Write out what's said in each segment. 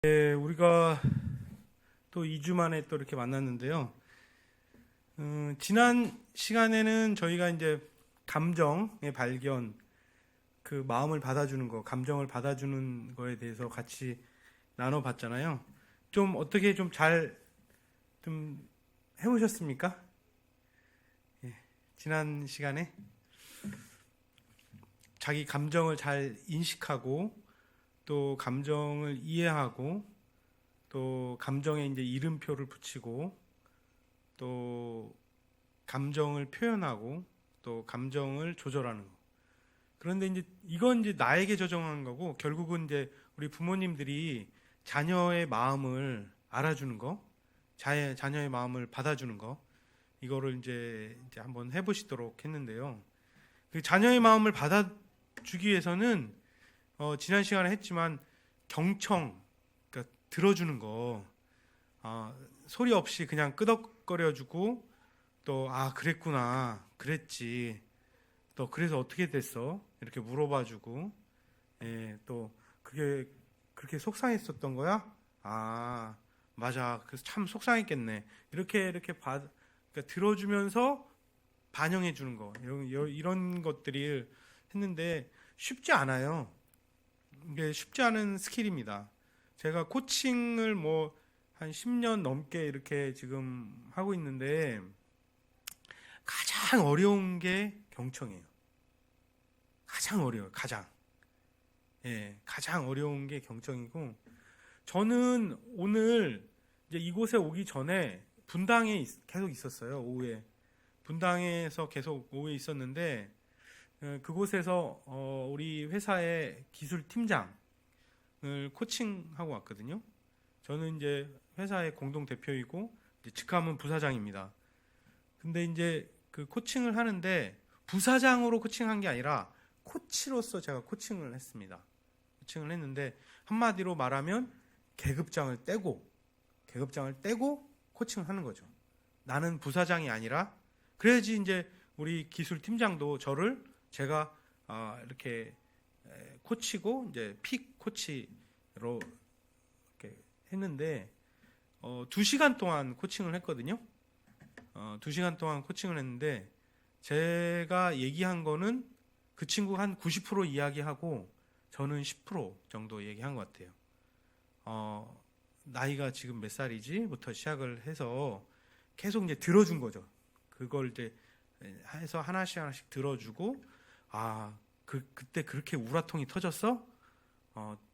네, 우리가 또 2주 만에 또 이렇게 만났는데요. 지난 시간에는 저희가 이제 감정의 발견, 그 마음을 받아주는 거, 감정을 받아주는 거에 대해서 같이 나눠봤잖아요. 좀 어떻게 좀 잘 좀 해보셨습니까? 예, 지난 시간에 자기 감정을 잘 인식하고 또 감정을 이해하고 또 감정에 이제 이름표를 붙이고 또 감정을 표현하고 또 감정을 조절하는 거. 그런데 이제 이건 이제 나에게 조정한 거고 결국은 이제 우리 부모님들이 자녀의 마음을 알아주는 거, 자녀의 마음을 받아주는 거, 이거를 이제 한번 해보시도록 했는데요. 그 자녀의 마음을 받아주기 위해서는 지난 시간에 했지만 경청, 그러니까 들어주는 거, 소리 없이 그냥 끄덕거려주고 또 그랬구나, 그랬지, 또 그래서 어떻게 됐어? 이렇게 물어봐주고, 예, 또 그게 그렇게 속상했었던 거야? 아, 맞아, 그래서 참 속상했겠네. 그러니까 들어주면서 반영해 주는 거, 이런 것들을 했는데 쉽지 않아요. 이게 쉽지 않은 스킬입니다. 제가 코칭을 뭐 한 10년 넘게 이렇게 지금 하고 있는데 가장 어려운 게 경청이에요. 가장 어려워요. 가장 어려운 게 경청이고, 저는 오늘 이제 이곳에 오기 전에 분당에 계속 있었어요. 오후에 분당에서 계속 오후에 있었는데 그곳에서 우리 회사의 기술 팀장을 코칭하고 왔거든요. 저는 이제 회사의 공동 대표이고 직함은 부사장입니다. 근데 이제 그 코칭을 하는데 부사장으로 코칭한 게 아니라 코치로서 제가 코칭을 했습니다. 코칭을 했는데 한마디로 말하면 계급장을 떼고 코칭하는 거죠. 나는 부사장이 아니라, 그래야지 이제 우리 기술 팀장도 저를 제가 이렇게 코치고 이제 픽 코치로 이렇게 했는데 2시간 동안 코칭을 했거든요. 2시간 동안 코칭을 했는데 제가 얘기한 거는 그 친구가 한 90% 이야기하고 저는 10% 정도 얘기한 것 같아요. 나이가 지금 몇 살이지?부터 시작을 해서 계속 이제 들어준 거죠. 그걸 이제 해서 하나씩 들어주고, 그때 그렇게 우라통이 터졌어?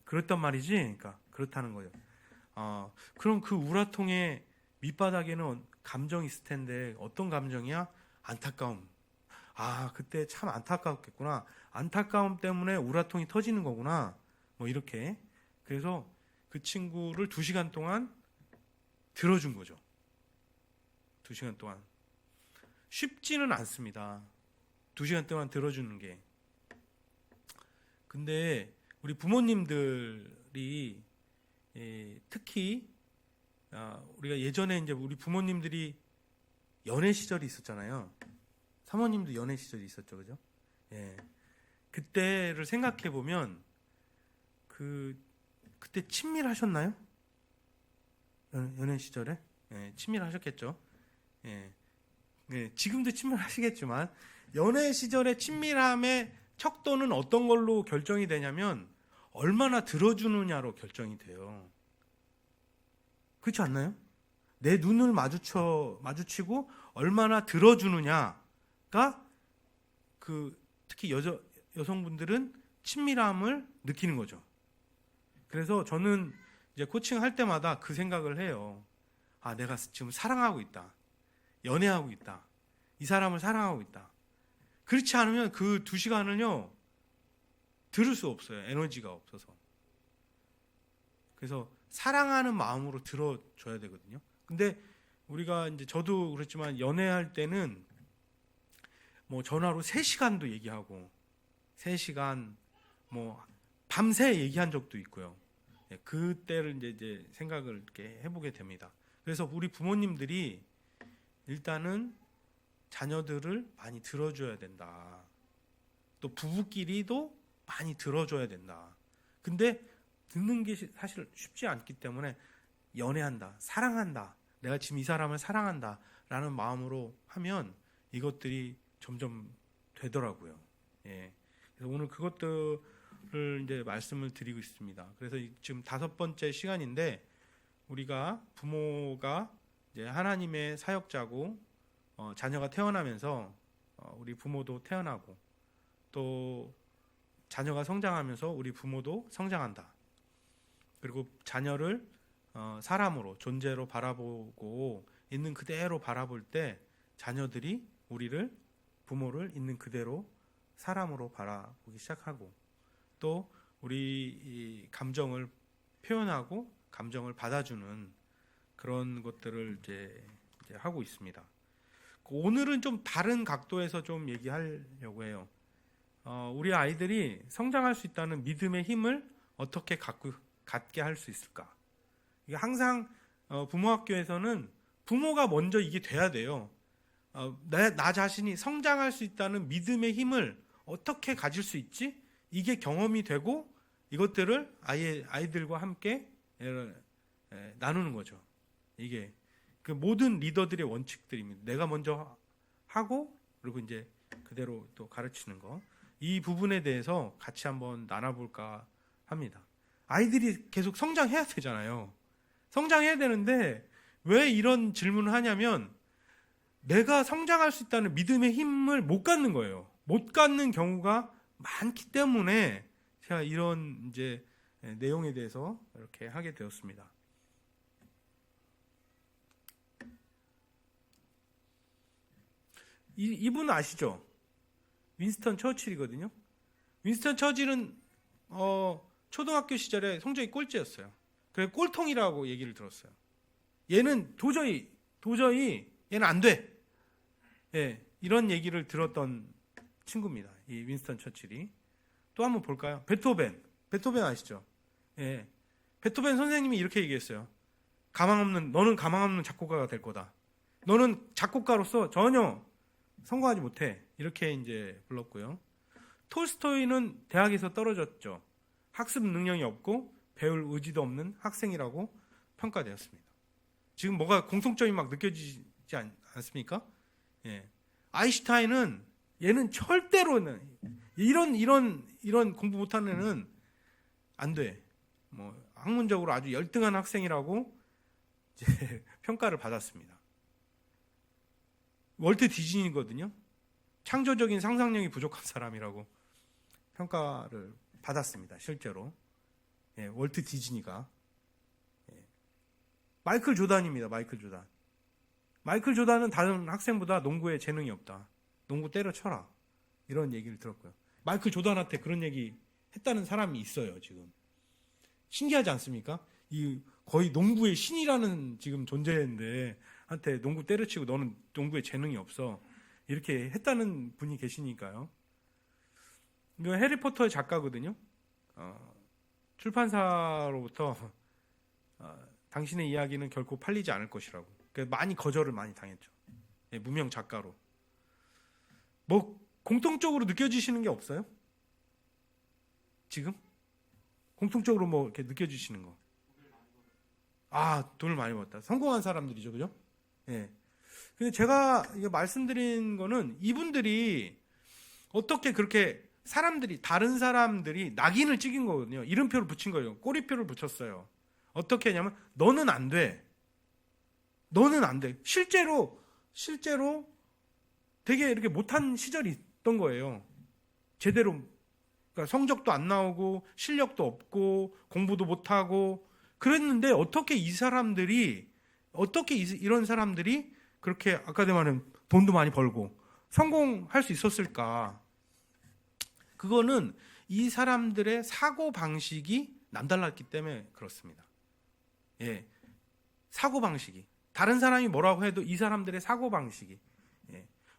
그랬단 말이지? 그러니까 그렇다는 거예요. 그럼 그 우라통의 밑바닥에는 감정이 있을 텐데 어떤 감정이야? 안타까움. 그때 참 안타까웠겠구나. 안타까움 때문에 우라통이 터지는 거구나. 뭐 이렇게. 그래서 그 친구를 2시간 동안 들어준 거죠. 2시간 동안. 쉽지는 않습니다. 2시간 동안 들어주는 게. 근데 우리 부모님들이 특히 우리가 예전에 이제 우리 부모님들이 연애 시절이 있었잖아요. 사모님도 연애 시절이 있었죠, 그죠? 예. 그때를 생각해 보면 그때 친밀하셨나요? 연애 시절에? 예, 친밀하셨겠죠. 예. 예, 지금도 친밀하시겠지만 연애 시절의 친밀함의 척도는 어떤 걸로 결정이 되냐면 얼마나 들어주느냐로 결정이 돼요. 그렇지 않나요? 내 눈을 마주치고 얼마나 들어주느냐가 특히 여성분들은 친밀함을 느끼는 거죠. 그래서 저는 이제 코칭할 때마다 그 생각을 해요. 내가 지금 사랑하고 있다. 연애하고 있다. 이 사람을 사랑하고 있다. 그렇지 않으면 그 2시간을요 들을 수 없어요. 에너지가 없어서. 그래서 사랑하는 마음으로 들어줘야 되거든요. 근데 우리가 이제 저도 그렇지만 연애할 때는 뭐 전화로 3시간도 얘기하고 3시간 뭐 밤새 얘기한 적도 있고요. 그때를 이제 생각을 이렇게 해보게 됩니다. 그래서 우리 부모님들이 일단은 자녀들을 많이 들어줘야 된다. 또 부부끼리도 많이 들어줘야 된다. 근데 듣는 게 사실 쉽지 않기 때문에 연애한다, 사랑한다, 내가 지금 이 사람을 사랑한다 라는 마음으로 하면 이것들이 점점 되더라고요. 예. 그래서 오늘 그것들을 이제 말씀을 드리고 있습니다. 그래서 지금 5번째 시간인데, 우리가 부모가 이제 하나님의 사역자고 자녀가 태어나면서 우리 부모도 태어나고, 또 자녀가 성장하면서 우리 부모도 성장한다. 그리고 자녀를 사람으로, 존재로 바라보고 있는 그대로 바라볼 때 자녀들이 우리를, 부모를 있는 그대로 사람으로 바라보기 시작하고, 또 우리 이 감정을 표현하고 감정을 받아주는 그런 것들을 이제 하고 있습니다. 오늘은 좀 다른 각도에서 좀 얘기하려고 해요. 우리 아이들이 성장할 수 있다는 믿음의 힘을 어떻게 갖게 할 수 있을까? 이게 항상 부모학교에서는 부모가 먼저 이게 돼야 돼요. 나 자신이 성장할 수 있다는 믿음의 힘을 어떻게 가질 수 있지? 이게 경험이 되고 이것들을 아이들과 함께 나누는 거죠. 이게 그 모든 리더들의 원칙들입니다. 내가 먼저 하고, 그리고 이제 그대로 또 가르치는 거. 이 부분에 대해서 같이 한번 나눠볼까 합니다. 아이들이 계속 성장해야 되잖아요. 성장해야 되는데 왜 이런 질문을 하냐면, 내가 성장할 수 있다는 믿음의 힘을 못 갖는 거예요. 못 갖는 경우가 많기 때문에 제가 이런 이제 내용에 대해서 이렇게 하게 되었습니다. 이분 아시죠? 윈스턴 처칠이거든요. 윈스턴 처칠은 초등학교 시절에 성적이 꼴찌였어요. 그래서 꼴통이라고 얘기를 들었어요. 얘는 도저히 얘는 안 돼. 예, 이런 얘기를 들었던 친구입니다. 이 윈스턴 처칠이. 또 한번 볼까요? 베토벤 아시죠? 예, 베토벤 선생님이 이렇게 얘기했어요. 너는 가망 없는 작곡가가 될 거다. 너는 작곡가로서 전혀 성공하지 못해. 이렇게 이제 불렀고요. 톨스토이는 대학에서 떨어졌죠. 학습 능력이 없고 배울 의지도 없는 학생이라고 평가되었습니다. 지금 뭐가 공통점이 막 느껴지지 않습니까? 예. 아인슈타인은 얘는 절대로는 이런 공부 못하는 애는 안 돼. 뭐 학문적으로 아주 열등한 학생이라고 이제 평가를 받았습니다. 월트 디즈니거든요. 창조적인 상상력이 부족한 사람이라고 평가를 받았습니다. 실제로. 예, 월트 디즈니가. 예. 마이클 조단입니다. 마이클 조단은 다른 학생보다 농구에 재능이 없다. 농구 때려쳐라. 이런 얘기를 들었고요. 마이클 조단한테 그런 얘기 했다는 사람이 있어요. 지금. 신기하지 않습니까? 거의 농구의 신이라는 지금 존재인데 한테 농구 때려치고 너는 농구에 재능이 없어. 이렇게 했다는 분이 계시니까요. 이거 해리포터의 작가거든요. 출판사로부터 당신의 이야기는 결코 팔리지 않을 것이라고. 많이 거절을 많이 당했죠. 예, 무명 작가로. 뭐 공통적으로 느껴지시는 게 없어요? 지금? 공통적으로 뭐 이렇게 느껴지시는 거. 돈을 많이 벌었다. 성공한 사람들이죠, 그죠? 예. 근데 제가 이거 말씀드린 거는 이분들이 어떻게 그렇게 다른 사람들이 낙인을 찍은 거거든요. 이름표를 붙인 거예요. 꼬리표를 붙였어요. 어떻게 했냐면, 너는 안 돼. 너는 안 돼. 실제로 되게 이렇게 못한 시절이 있던 거예요. 제대로. 그러니까 성적도 안 나오고, 실력도 없고, 공부도 못하고, 그랬는데 어떻게 이런 사람들이 그렇게 아까 말한 돈도 많이 벌고 성공할 수 있었을까? 그거는 이 사람들의 사고 방식이 남달랐기 때문에 그렇습니다. 예, 사고 방식이 다른 사람이 뭐라고 해도 이 사람들의 사고 방식이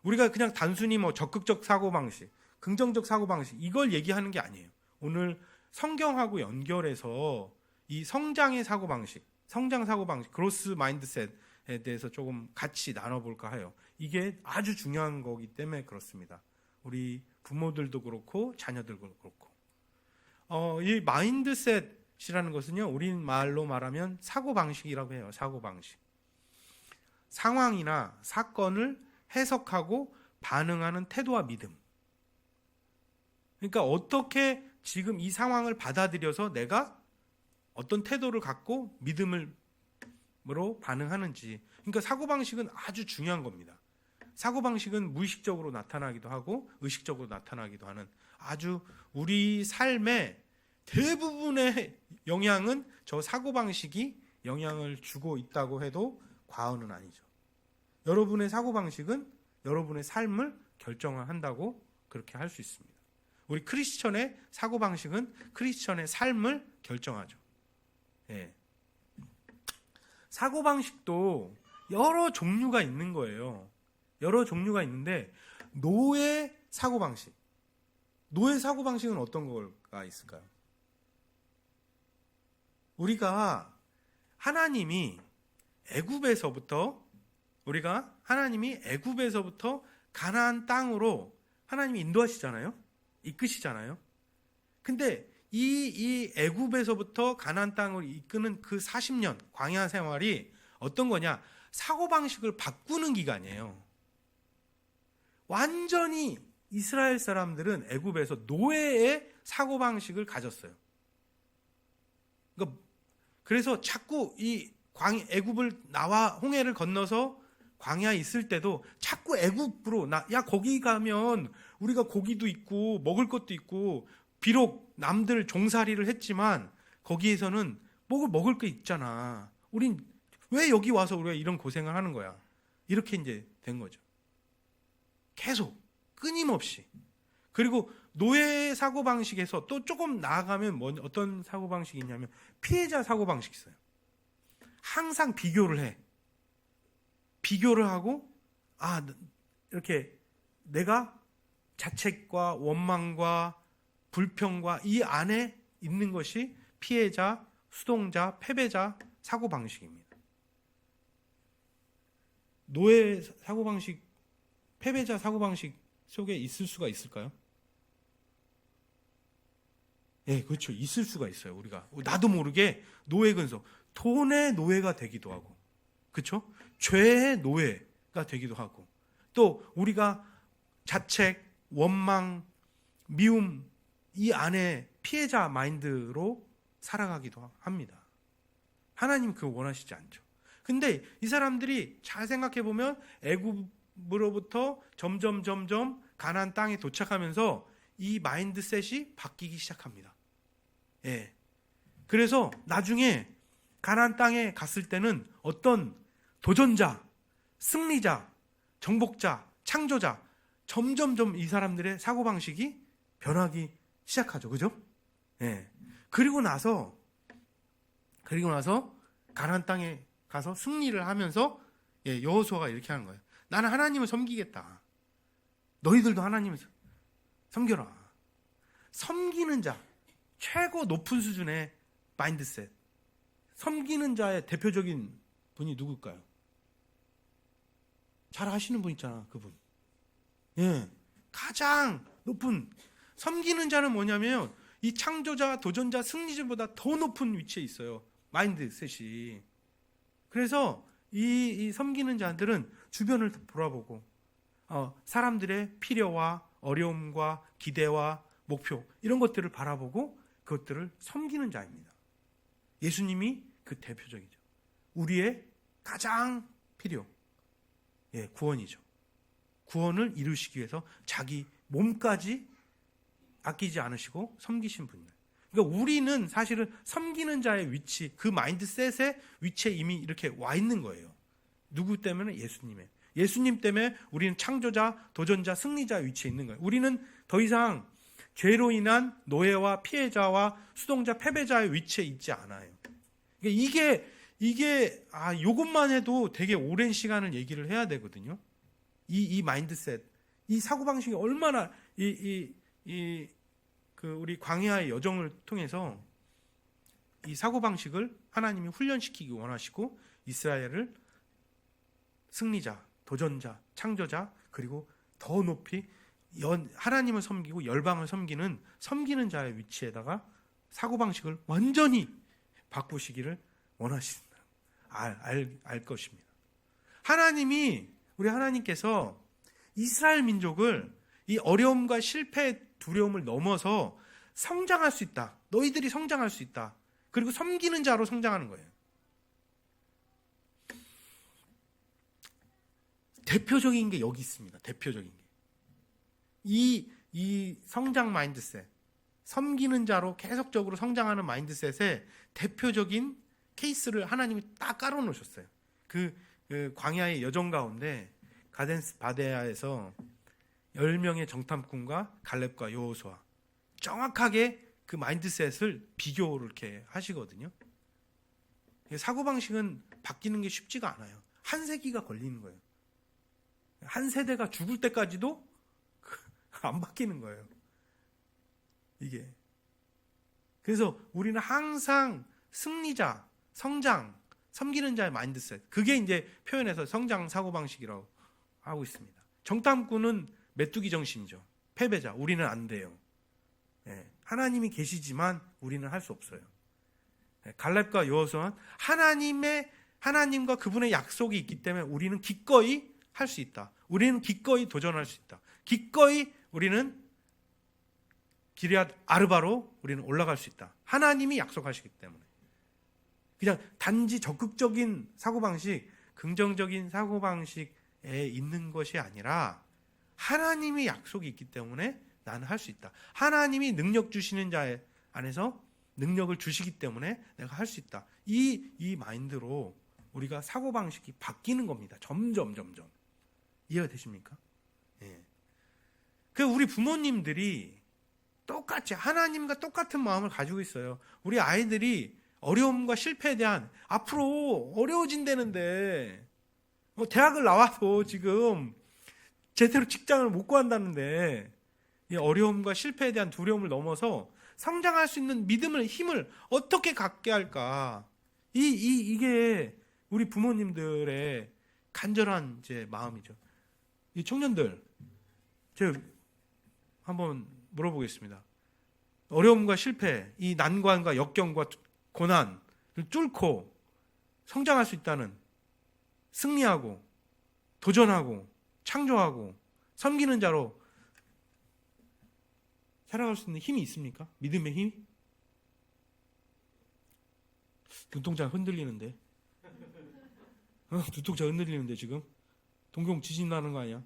우리가 그냥 단순히 뭐 적극적 사고 방식, 긍정적 사고 방식 이걸 얘기하는 게 아니에요. 오늘 성경하고 연결해서 이 성장의 사고 방식, 성장 사고 방식, 그로스 마인드셋에 대해서 조금 같이 나눠볼까 해요. 이게 아주 중요한 거기 때문에 그렇습니다. 우리 부모들도 그렇고 자녀들도 그렇고 이 마인드셋, 믿음이라는 것은요, 우린 말로 말하면 사고방식이라고 해요. 사고방식. 상황이나 사건을 해석하고 반응하는 태도와 믿음. 그러니까 어떻게 지금 이 상황을 받아들여서 내가 어떤 태도를 갖고 믿음으로 반응하는지. 그러니까 사고방식은 아주 중요한 겁니다. 사고방식은 무의식적으로 나타나기도 하고 의식적으로 나타나기도 하는 아주 우리 삶의 대부분의 영향은 저 사고방식이 영향을 주고 있다고 해도 과언은 아니죠. 여러분의 사고방식은 여러분의 삶을 결정한다고 그렇게 할 수 있습니다. 우리 크리스천의 사고방식은 크리스천의 삶을 결정하죠. 예. 사고방식도 여러 종류가 있는 거예요. 여러 종류가 있는데 노예 사고방식. 노예 사고방식은 어떤 거가 있을까요? 우리가 하나님이 애굽에서부터 가나안 땅으로 하나님이 인도하시잖아요. 이끄시잖아요. 근데 이 애굽에서부터 가나안 땅을 이끄는 그 40년 광야 생활이 어떤 거냐? 사고방식을 바꾸는 기간이에요. 완전히 이스라엘 사람들은 애굽에서 노예의 사고방식을 가졌어요. 그래서 자꾸 이 애굽을 나와 홍해를 건너서 광야에 있을 때도 자꾸 애굽으로 야 거기 가면 우리가 고기도 있고 먹을 것도 있고 비록 남들 종살이를 했지만 거기에서는 먹을 게 있잖아. 우린 왜 여기 와서 우리가 이런 고생을 하는 거야? 이렇게 이제 된 거죠. 계속 끊임없이. 그리고 노예 사고방식에서 또 조금 나아가면 어떤 사고방식이 있냐면 피해자 사고방식이 있어요. 항상 비교를 해. 비교를 하고 이렇게 내가 자책과 원망과 불평과 이 안에 있는 것이 피해자, 수동자, 패배자 사고방식입니다. 노예 사고방식, 패배자 사고방식 속에 있을 수가 있을까요? 예, 그렇죠. 있을 수가 있어요. 우리가 나도 모르게 노예 근성, 돈의 노예가 되기도 하고, 그렇죠? 죄의 노예가 되기도 하고, 또 우리가 자책, 원망, 미움 이 안에 피해자 마인드로 살아가기도 합니다. 하나님 그거 원하시지 않죠. 근데 이 사람들이 잘 생각해 보면 애굽으로부터 점점 가나안 땅에 도착하면서 이 마인드셋이 바뀌기 시작합니다. 예. 그래서 나중에 가나안 땅에 갔을 때는 어떤 도전자, 승리자, 정복자, 창조자 점점 이 사람들의 사고방식이 변하기 시작하죠. 그죠? 예. 그리고 나서 가나안 땅에 가서 승리를 하면서 여호수아가 이렇게 하는 거예요. 나는 하나님을 섬기겠다. 너희들도 하나님을 섬겨라. 섬기는 자, 최고 높은 수준의 마인드셋. 섬기는 자의 대표적인 분이 누굴까요? 잘 아시는 분 있잖아, 그분. 예, 가장 높은 섬기는 자는 뭐냐면 이 창조자, 도전자, 승리자보다 더 높은 위치에 있어요. 마인드셋이. 그래서 이 섬기는 자들은 주변을 돌아보고 사람들의 필요와 어려움과 기대와 목표 이런 것들을 바라보고 그것들을 섬기는 자입니다. 예수님이 그 대표적이죠. 우리의 가장 필요, 구원이죠. 구원을 이루시기 위해서 자기 몸까지 아끼지 않으시고 섬기신 분이에요. 그러니까 우리는 사실은 섬기는 자의 위치, 그 마인드셋의 위치에 이미 이렇게 와 있는 거예요. 누구 때문에? 예수님 때문에 우리는 창조자, 도전자, 승리자 위치에 있는 거예요. 우리는 더 이상 죄로 인한 노예와 피해자와 수동자, 패배자의 위치에 있지 않아요. 그러니까 이게 요것만 해도 되게 오랜 시간을 얘기를 해야 되거든요. 이 마인드셋, 이 사고방식이 얼마나 우리 광야의 여정을 통해서 이 사고방식을 하나님이 훈련시키기 원하시고 이스라엘을 승리자, 도전자, 창조자 그리고 더 높이 하나님을 섬기고 열방을 섬기는 자의 위치에다가 사고방식을 완전히 바꾸시기를 원하신다. 알 것입니다. 우리 하나님께서 이스라엘 민족을 이 어려움과 실패, 두려움을 넘어서 성장할 수 있다. 너희들이 성장할 수 있다. 그리고 섬기는 자로 성장하는 거예요. 대표적인 게 여기 있습니다. 대표적인 게. 이 성장 마인드셋, 섬기는 자로 계속적으로 성장하는 마인드셋의 대표적인 케이스를 하나님이 딱 깔아놓으셨어요. 그 광야의 여정 가운데 가데스 바네아에서 10명의 정탐꾼과 갈렙과 여호수아 정확하게 그 마인드셋을 비교를 이렇게 하시거든요. 사고방식은 바뀌는 게 쉽지가 않아요. 한 세기가 걸리는 거예요. 한 세대가 죽을 때까지도 안 바뀌는 거예요. 이게. 그래서 우리는 항상 승리자, 성장, 섬기는 자의 마인드셋. 그게 이제 표현해서 성장 사고방식이라고 하고 있습니다. 정탐꾼은 메뚜기 정신이죠. 패배자. 우리는 안 돼요. 하나님이 계시지만 우리는 할 수 없어요. 갈렙과 여호수아는 하나님과 그분의 약속이 있기 때문에 우리는 기꺼이 할 수 있다. 우리는 기꺼이 도전할 수 있다. 기꺼이 우리는 기럇 아르바로 우리는 올라갈 수 있다. 하나님이 약속하시기 때문에. 그냥 단지 적극적인 사고방식, 긍정적인 사고방식에 있는 것이 아니라 하나님이 약속이 있기 때문에 나는 할 수 있다. 하나님이 능력 주시는 자 안에서 능력을 주시기 때문에 내가 할 수 있다. 이 마인드로 우리가 사고방식이 바뀌는 겁니다. 점점. 이해가 되십니까? 예. 그 우리 부모님들이 똑같이 하나님과 똑같은 마음을 가지고 있어요. 우리 아이들이 어려움과 실패에 대한 앞으로 어려워진다는데 대학을 나와서 지금 제대로 직장을 못 구한다는데 이 어려움과 실패에 대한 두려움을 넘어서 성장할 수 있는 믿음을 힘을 어떻게 갖게 할까? 이게 우리 부모님들의 간절한 이제 마음이죠. 이 청년들 제가 한번 물어보겠습니다. 어려움과 실패, 이 난관과 역경과 고난을 뚫고 성장할 수 있다는 승리하고 도전하고 창조하고 섬기는 자로 살아갈 수 있는 힘이 있습니까? 믿음의 힘? 눈동자 흔들리는데. 눈동자 흔들리는데 지금? 동경 지진 나는 거 아니야?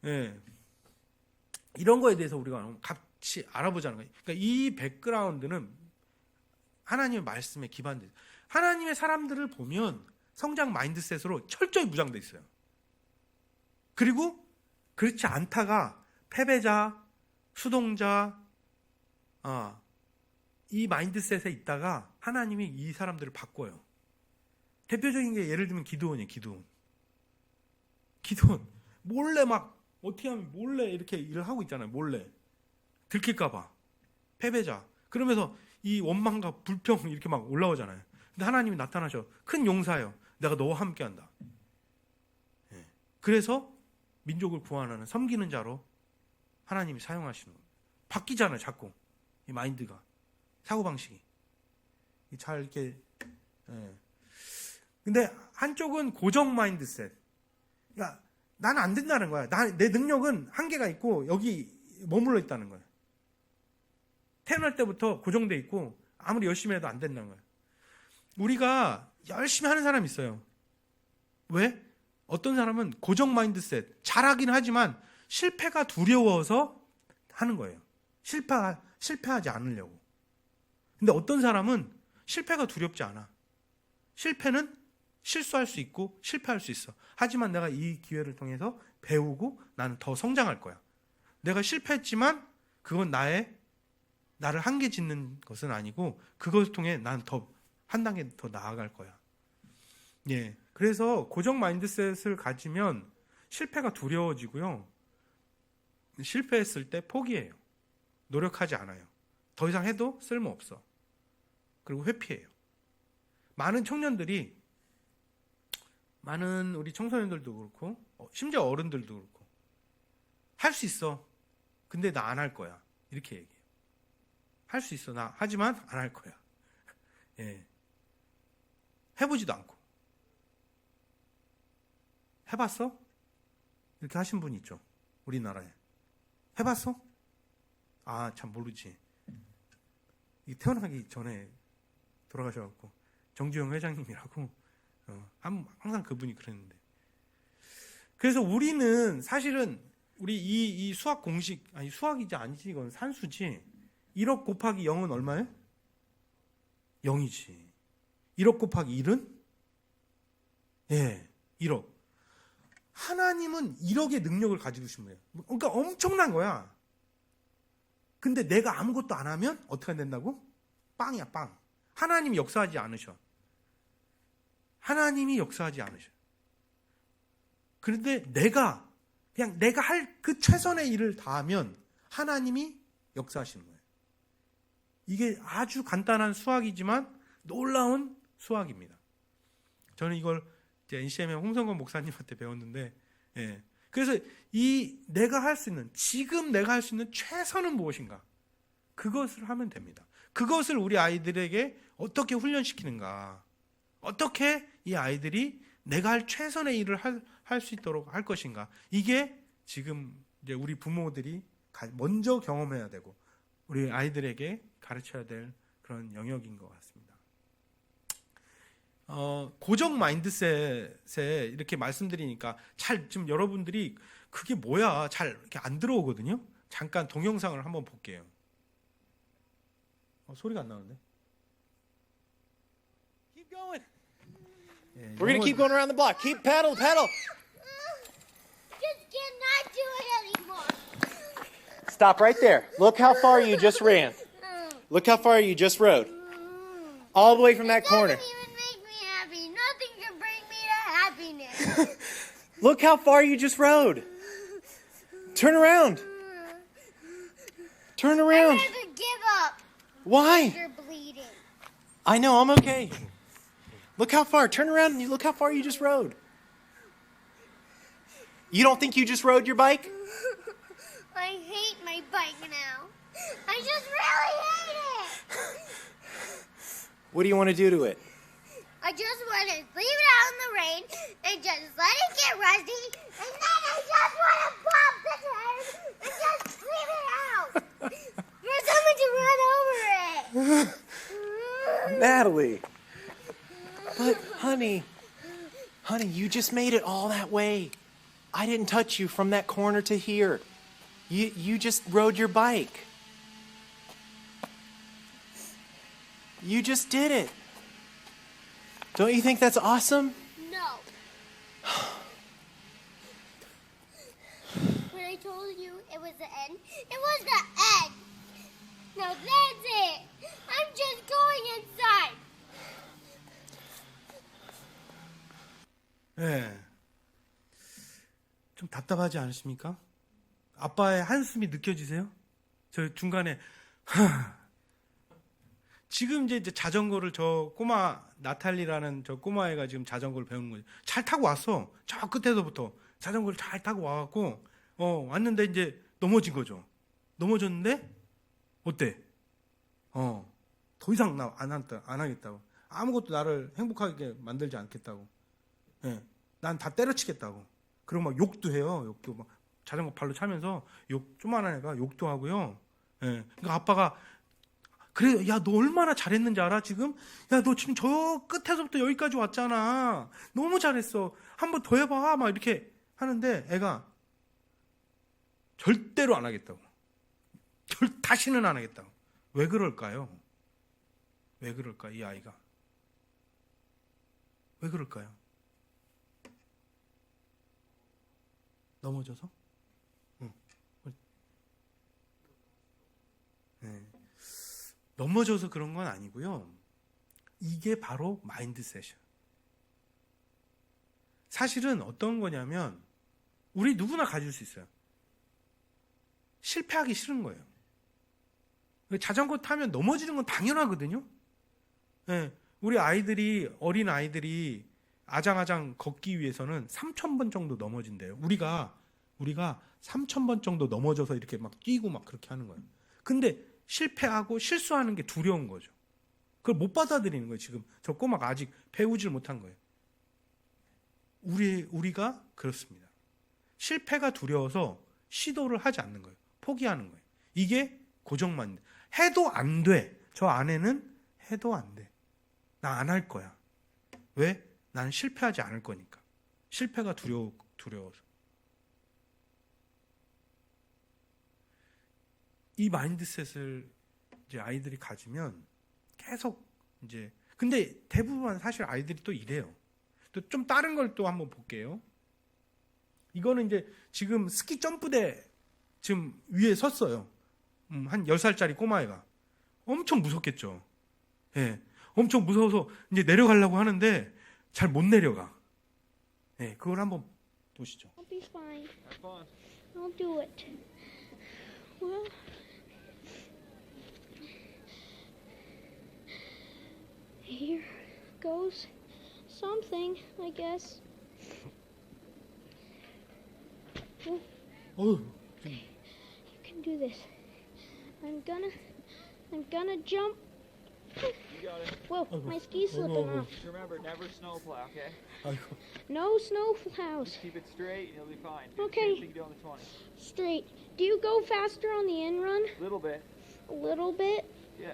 예. 이런 거에 대해서 우리가 같이 알아보자는 거예요. 그러니까 이 백그라운드는 하나님의 말씀에 기반돼 있어요. 하나님의 사람들을 보면 성장 마인드셋으로 철저히 무장돼 있어요. 그리고 그렇지 않다가 패배자, 수동자, 이 마인드셋에 있다가 하나님이 이 사람들을 바꿔요. 대표적인 게 예를 들면 기드온이에요. 기드온 몰래 막 어떻게 하면 몰래 이렇게 일을 하고 있잖아요. 몰래 들킬까봐 패배자. 그러면서 이 원망과 불평 이렇게 막 올라오잖아요. 근데 하나님이 나타나셔. 큰 용사예요. 내가 너와 함께한다. 그래서 민족을 구원하는 섬기는 자로 하나님이 사용하시는 거예요. 바뀌잖아요. 자꾸 이 마인드가 사고방식이 잘 이렇게. 근데 한쪽은 고정 마인드셋. 그러니까 나는 안 된다는 거야. 내 능력은 한계가 있고 여기 머물러 있다는 거야. 태어날 때부터 고정돼 있고 아무리 열심히 해도 안 된다는 거야. 우리가 열심히 하는 사람이 있어요. 왜? 어떤 사람은 고정 마인드셋, 잘하긴 하지만 실패가 두려워서 하는 거예요. 실패하지 않으려고. 근데 어떤 사람은 실패가 두렵지 않아. 실패는 실수할 수 있고 실패할 수 있어. 하지만 내가 이 기회를 통해서 배우고 나는 더 성장할 거야. 내가 실패했지만 그건 나를 한계 짓는 것은 아니고 그것을 통해 난 더 한 단계 더 나아갈 거야. 예. 그래서 고정 마인드셋을 가지면 실패가 두려워지고요. 실패했을 때 포기해요. 노력하지 않아요. 더 이상 해도 쓸모없어. 그리고 회피해요. 많은 우리 청소년들도 그렇고 심지어 어른들도 그렇고 할 수 있어. 근데 나 안 할 거야. 이렇게 얘기해요. 할 수 있어 나. 하지만 안 할 거야. 예. 해보지도 않고. 해봤어? 이렇게 하신 분 있죠. 우리나라에. 해봤어? 아, 참 모르지. 이 태어나기 전에 돌아가셔갖고 정주영 회장님이라고 항상 그분이 그랬는데. 그래서 우리는 사실은 우리 이 수학 공식, 아니 수학이지 아니지, 이건 산수지. 1억 곱하기 0은 얼마예요? 0이지. 1억 곱하기 1은? 예, 1억. 하나님은 1억의 능력을 가지고 계신 거예요. 그러니까 엄청난 거야. 근데 내가 아무것도 안 하면 어떻게 된다고? 빵이야, 빵. 하나님이 역사하지 않으셔. 하나님이 역사하지 않으셔. 그런데 그냥 내가 할 그 최선의 일을 다하면 하나님이 역사하시는 거예요. 이게 아주 간단한 수학이지만 놀라운 수학입니다. 저는 이걸 이제 NCM의 홍성건 목사님한테 배웠는데, 예. 그래서 내가 할 수 있는, 지금 내가 할 수 있는 최선은 무엇인가? 그것을 하면 됩니다. 그것을 우리 아이들에게 어떻게 훈련시키는가? 어떻게 이 아이들이 내가 할 최선의 일을 할 수 있도록 할 것인가? 이게 지금 이제 우리 부모들이 먼저 경험해야 되고 우리 아이들에게 가르쳐야 될 그런 영역인 것 같습니다. 고정 마인드셋에 이렇게 말씀드리니까 지금 여러분들이 그게 뭐야 잘 이렇게 안 들어오거든요. 잠깐 동영상을 한번 볼게요. 소리가 안 나는데. Keep going. 예, We're gonna keep going around the block. Keep paddle. Just cannot do it anymore. Stop right there. Look how far you just ran. Look how far you just rode. All the way from that corner. Doesn't even make me happy. Nothing can bring me to happiness. Look how far you just rode. Turn around. Turn I'd around. rather give up. Why? You're bleeding. I know, I'm okay. Look how far. Turn around and look how far you just rode. You don't think you just rode your bike? I hate my bike now. I just really hate it. What do you want to do to it? I just want to leave it out in the rain and just let it get rusty, and then I just want to pop the tires and just leave it out for someone to run over it. Natalie. But honey, you just made it all that way. I didn't touch you from that corner to here. You just rode your bike. You just did it. Don't you think that's awesome? No. When I told you it was the end, it was the end. Now that's it. I'm just going inside. 예. 좀 답답하지 않으십니까? 아빠의 한숨이 느껴지세요? 저 중간에 지금 이제 자전거를 저 꼬마 나탈리라는 저 꼬마애가 지금 자전거를 배우는 거죠. 잘 타고 왔어. 저 끝에서부터 자전거를 잘 타고 와갖고 왔는데 이제 넘어진 거죠. 넘어졌는데 어때? 더 이상 나 안 하겠다고. 아무것도 나를 행복하게 만들지 않겠다고. 예, 난 다 때려치겠다고. 그리고 막 욕도 해요. 욕도 막 자전거 발로 차면서 조그만한 애가 욕도 하고요. 예, 그러니까 아빠가 그래, 야, 너 얼마나 잘했는지 알아, 지금? 야, 너 지금 저 끝에서부터 여기까지 왔잖아. 너무 잘했어. 한 번 더 해봐. 막 이렇게 하는데 애가 절대로 안 하겠다고. 다시는 안 하겠다고. 왜 그럴까요? 왜 그럴까, 이 아이가? 왜 그럴까요? 넘어져서? 응. 네. 넘어져서 그런 건 아니고요. 이게 바로 마인드셋이에요. 사실은 어떤 거냐면 우리 누구나 가질 수 있어요. 실패하기 싫은 거예요. 자전거 타면 넘어지는 건 당연하거든요. 네, 우리 어린 아이들이 아장아장 걷기 위해서는 3,000번 정도 넘어진대요. 우리가 3,000번 정도 넘어져서 이렇게 막 뛰고 막 그렇게 하는 거예요. 근데 실패하고 실수하는 게 두려운 거죠. 그걸 못 받아들이는 거예요. 지금 저 꼬마가 아직 배우질 못한 거예요. 우리가 그렇습니다. 실패가 두려워서 시도를 하지 않는 거예요. 포기하는 거예요. 이게 고정만 해도 안 돼. 저 아내는 해도 안 돼. 나 안 할 거야. 왜? 나는 실패하지 않을 거니까. 실패가 두려워서. 이 마인드셋을 이제 아이들이 가지면 계속 이제 근데 대부분 사실 아이들이 또 이래요. 또 좀 다른 걸 또 한번 볼게요. 이거는 이제 지금 스키 점프대 지금 위에 섰어요. 한 10살짜리 꼬마애가. 엄청 무섭겠죠. 예. 엄청 무서워서 이제 내려가려고 하는데 잘 못 내려가. 예. 그걸 한번 보시죠. I'll be fine. I'll do it. Well, here goes something, I guess. 어휴. You can do this. I'm gonna jump. You got it. Whoa, my ski's slipping off. Just remember, never snowplow, okay? 아이고. No snow plows. Keep it straight and you'll be fine. Do Okay. The same thing you do on the 20. Straight. Do you go faster on the in run? Little bit. A little bit. Yeah.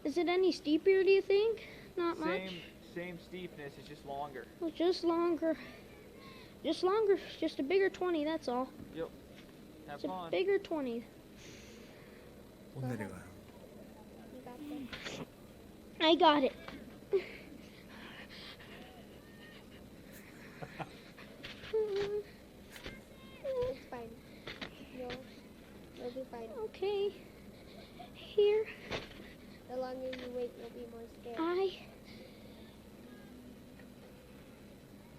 Is it any steeper, do you think? Not much. Same steepness, it's just longer. Well, just longer. Just longer. Just a bigger 20, that's all. Yep. Have It's a fun. bigger 20. 못 내려가요. I got it. It's fine. You'll be fine. Okay. Here The longer you wait, you'll be more scared. I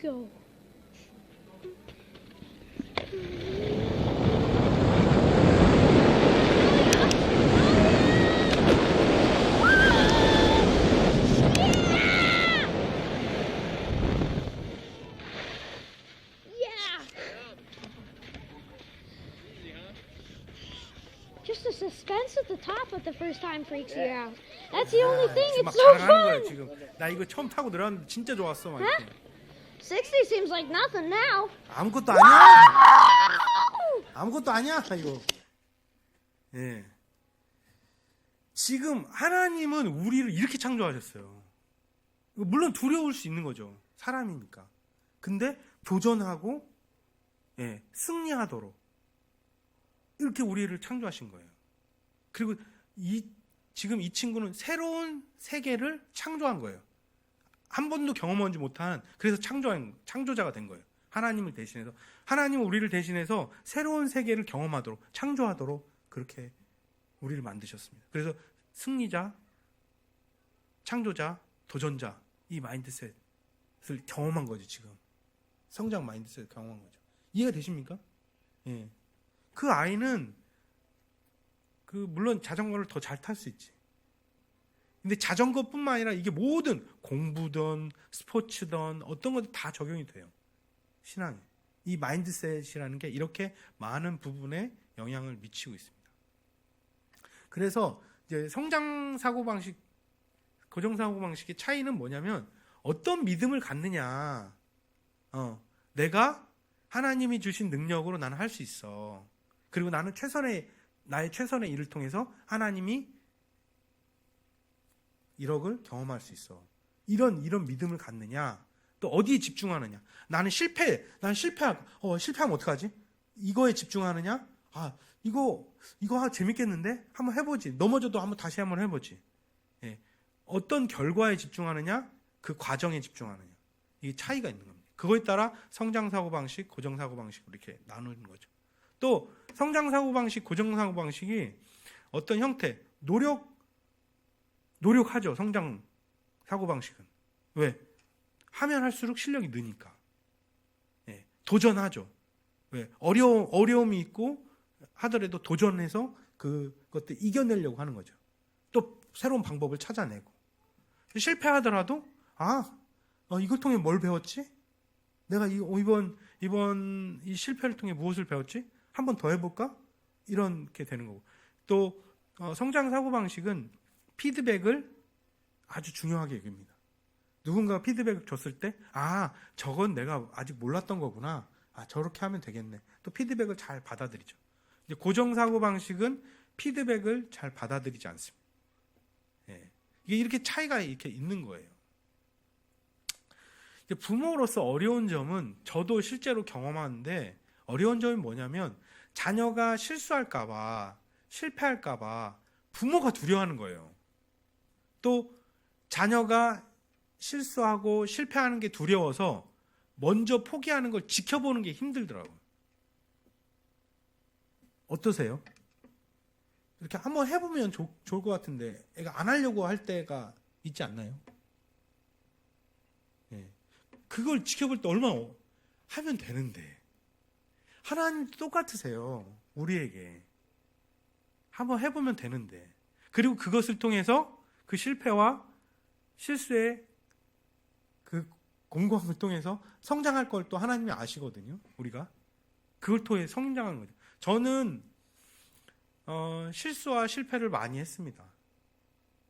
go. Yeah. Just the suspense at the top at the first time freaks you out. That's the only thing. 지금 막 It's so 자랑하는 거예요, fun. 지금. 나 이거 처음 타고 내려왔는데 진짜 좋았어. 막 Huh? 이렇게. 60 seems like nothing now. 아무것도 아니야. 아무것도 아니야, 이거. 예. 지금 하나님은 우리를 이렇게 창조하셨어요. 물론 두려울 수 있는 거죠. 사람이니까. 근데 도전하고 예, 승리하도록 이렇게 우리를 창조하신 거예요. 그리고 지금 이 친구는 새로운 세계를 창조한 거예요. 한 번도 경험하지 못한 그래서 창조자가 된 거예요. 하나님을 대신해서 하나님은 우리를 대신해서 새로운 세계를 경험하도록 창조하도록 그렇게 우리를 만드셨습니다. 그래서 승리자, 창조자, 도전자 이 마인드셋을 경험한 거죠. 지금 성장 마인드셋을 경험한 거죠. 이해가 되십니까? 예. 그 아이는 물론 자전거를 더 잘 탈 수 있지. 근데 자전거뿐만 아니라 이게 모든 공부든 스포츠든 어떤 것도 다 적용이 돼요. 신앙에. 이 마인드셋이라는 게 이렇게 많은 부분에 영향을 미치고 있습니다. 그래서 이제 성장 사고방식, 고정 사고방식의 차이는 뭐냐면 어떤 믿음을 갖느냐. 내가 하나님이 주신 능력으로 나는 할 수 있어. 그리고 나는 나의 최선의 일을 통해서 하나님이 1억을 경험할 수 있어. 이런 믿음을 갖느냐? 또 어디에 집중하느냐? 나는 실패하면 어떡하지? 이거에 집중하느냐? 이거 재밌겠는데? 한번 해보지. 넘어져도 다시 한번 해보지. 예. 어떤 결과에 집중하느냐? 그 과정에 집중하느냐? 이게 차이가 있는 겁니다. 그거에 따라 성장 사고방식, 고정 사고방식으로 이렇게 나누는 거죠. 또 성장 사고방식, 고정 사고방식이 어떤 형태, 노력하죠. 성장 사고방식은. 왜? 하면 할수록 실력이 느니까. 예, 도전하죠. 왜? 어려움이 있고 하더라도 도전해서 그것들 이겨내려고 하는 거죠. 또 새로운 방법을 찾아내고. 실패하더라도 이걸 통해 뭘 배웠지? 내가 이번 이 실패를 통해 무엇을 배웠지? 한 번 더 해볼까? 이렇게 되는 거고. 또 성장 사고방식은 피드백을 아주 중요하게 여깁니다. 누군가 피드백을 줬을 때, 저건 내가 아직 몰랐던 거구나. 저렇게 하면 되겠네. 또 피드백을 잘 받아들이죠. 이제 고정사고방식은 피드백을 잘 받아들이지 않습니다. 예. 이게 이렇게 차이가 이렇게 있는 거예요. 이제 부모로서 어려운 점은 저도 실제로 경험하는데, 어려운 점이 뭐냐면 자녀가 실수할까봐, 실패할까봐 부모가 두려워하는 거예요. 또 자녀가 실수하고 실패하는 게 두려워서 먼저 포기하는 걸 지켜보는 게 힘들더라고요. 어떠세요? 이렇게 한번 해보면 좋을 것 같은데 애가 안 하려고 할 때가 있지 않나요? 예. 그걸 지켜볼 때 얼마나 하면 되는데. 하나님도 똑같으세요. 우리에게. 한번 해보면 되는데. 그리고 그것을 통해서 그 실패와 실수의 그 공고함을 통해서 성장할 걸 또 하나님이 아시거든요. 우리가. 그걸 통해 성장하는 거죠. 저는 실수와 실패를 많이 했습니다.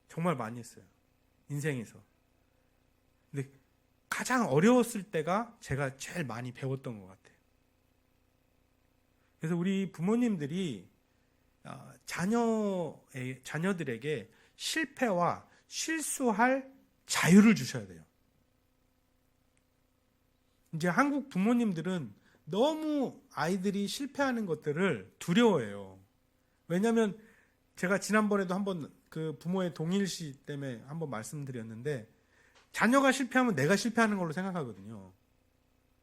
정말 많이 했어요. 인생에서. 근데 가장 어려웠을 때가 제가 제일 많이 배웠던 것 같아요. 그래서 우리 부모님들이 자녀들에게 실패와 실수할 자유를 주셔야 돼요. 이제 한국 부모님들은 너무 아이들이 실패하는 것들을 두려워해요. 왜냐하면 제가 지난번에도 한번 그 부모의 동일시 때문에 한번 말씀드렸는데, 자녀가 실패하면 내가 실패하는 걸로 생각하거든요.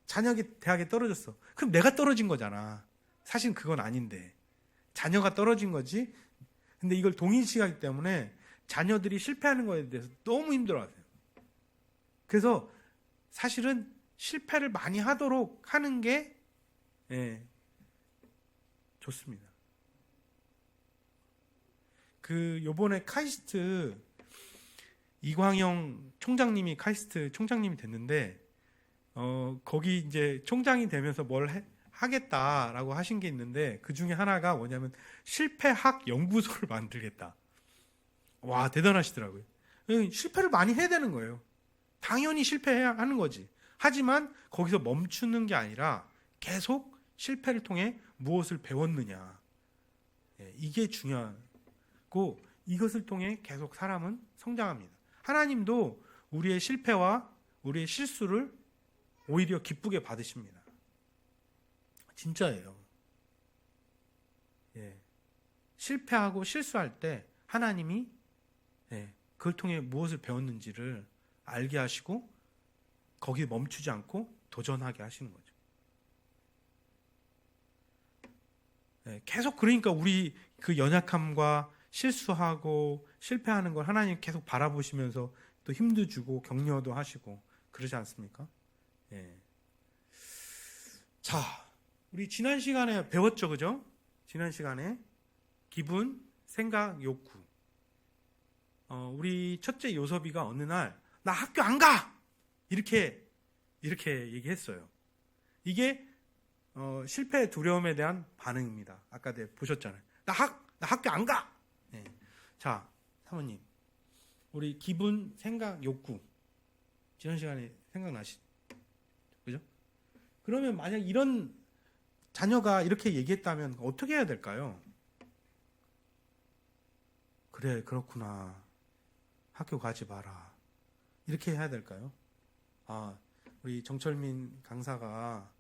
자녀가 대학에 떨어졌어. 그럼 내가 떨어진 거잖아. 사실 그건 아닌데 자녀가 떨어진 거지. 근데 이걸 동일시하기 때문에 자녀들이 실패하는 거에 대해서 너무 힘들어하세요. 그래서 사실은 실패를 많이 하도록 하는 게 좋습니다. 요번에 카이스트 이광영 총장님이 카이스트 총장님이 됐는데, 거기 이제 총장이 되면서 뭘 하겠다라고 하신 게 있는데, 그 중에 하나가 뭐냐면 실패학 연구소를 만들겠다. 와, 대단하시더라고요. 실패를 많이 해야 되는 거예요. 당연히 실패해야 하는 거지. 하지만 거기서 멈추는 게 아니라 계속 실패를 통해 무엇을 배웠느냐. 이게 중요하고, 이것을 통해 계속 사람은 성장합니다. 하나님도 우리의 실패와 우리의 실수를 오히려 기쁘게 받으십니다. 진짜예요. 실패하고 실수할 때 하나님이 그걸 통해 무엇을 배웠는지를 알게 하시고 거기에 멈추지 않고 도전하게 하시는 거죠. 계속 그러니까 우리 그 연약함과 실수하고 실패하는 걸 하나님 계속 바라보시면서 또 힘도 주고 격려도 하시고 그러지 않습니까? 자, 우리 지난 시간에 배웠죠, 그죠? 지난 시간에 기분, 생각, 욕구. 우리 첫째 요섭이가 어느 날 나 학교 안 가! 이렇게 얘기했어요. 이게 실패의 두려움에 대한 반응입니다. 아까 보셨잖아요. 나 학교 안 가! 자, 사모님, 우리 기분, 생각, 욕구 지난 시간에 생각나시죠? 그죠? 그러면 만약 이런 자녀가 이렇게 얘기했다면 어떻게 해야 될까요? 그래, 그렇구나. 학교 가지 마라. 이렇게 해야 될까요? 우리 정철민 강사가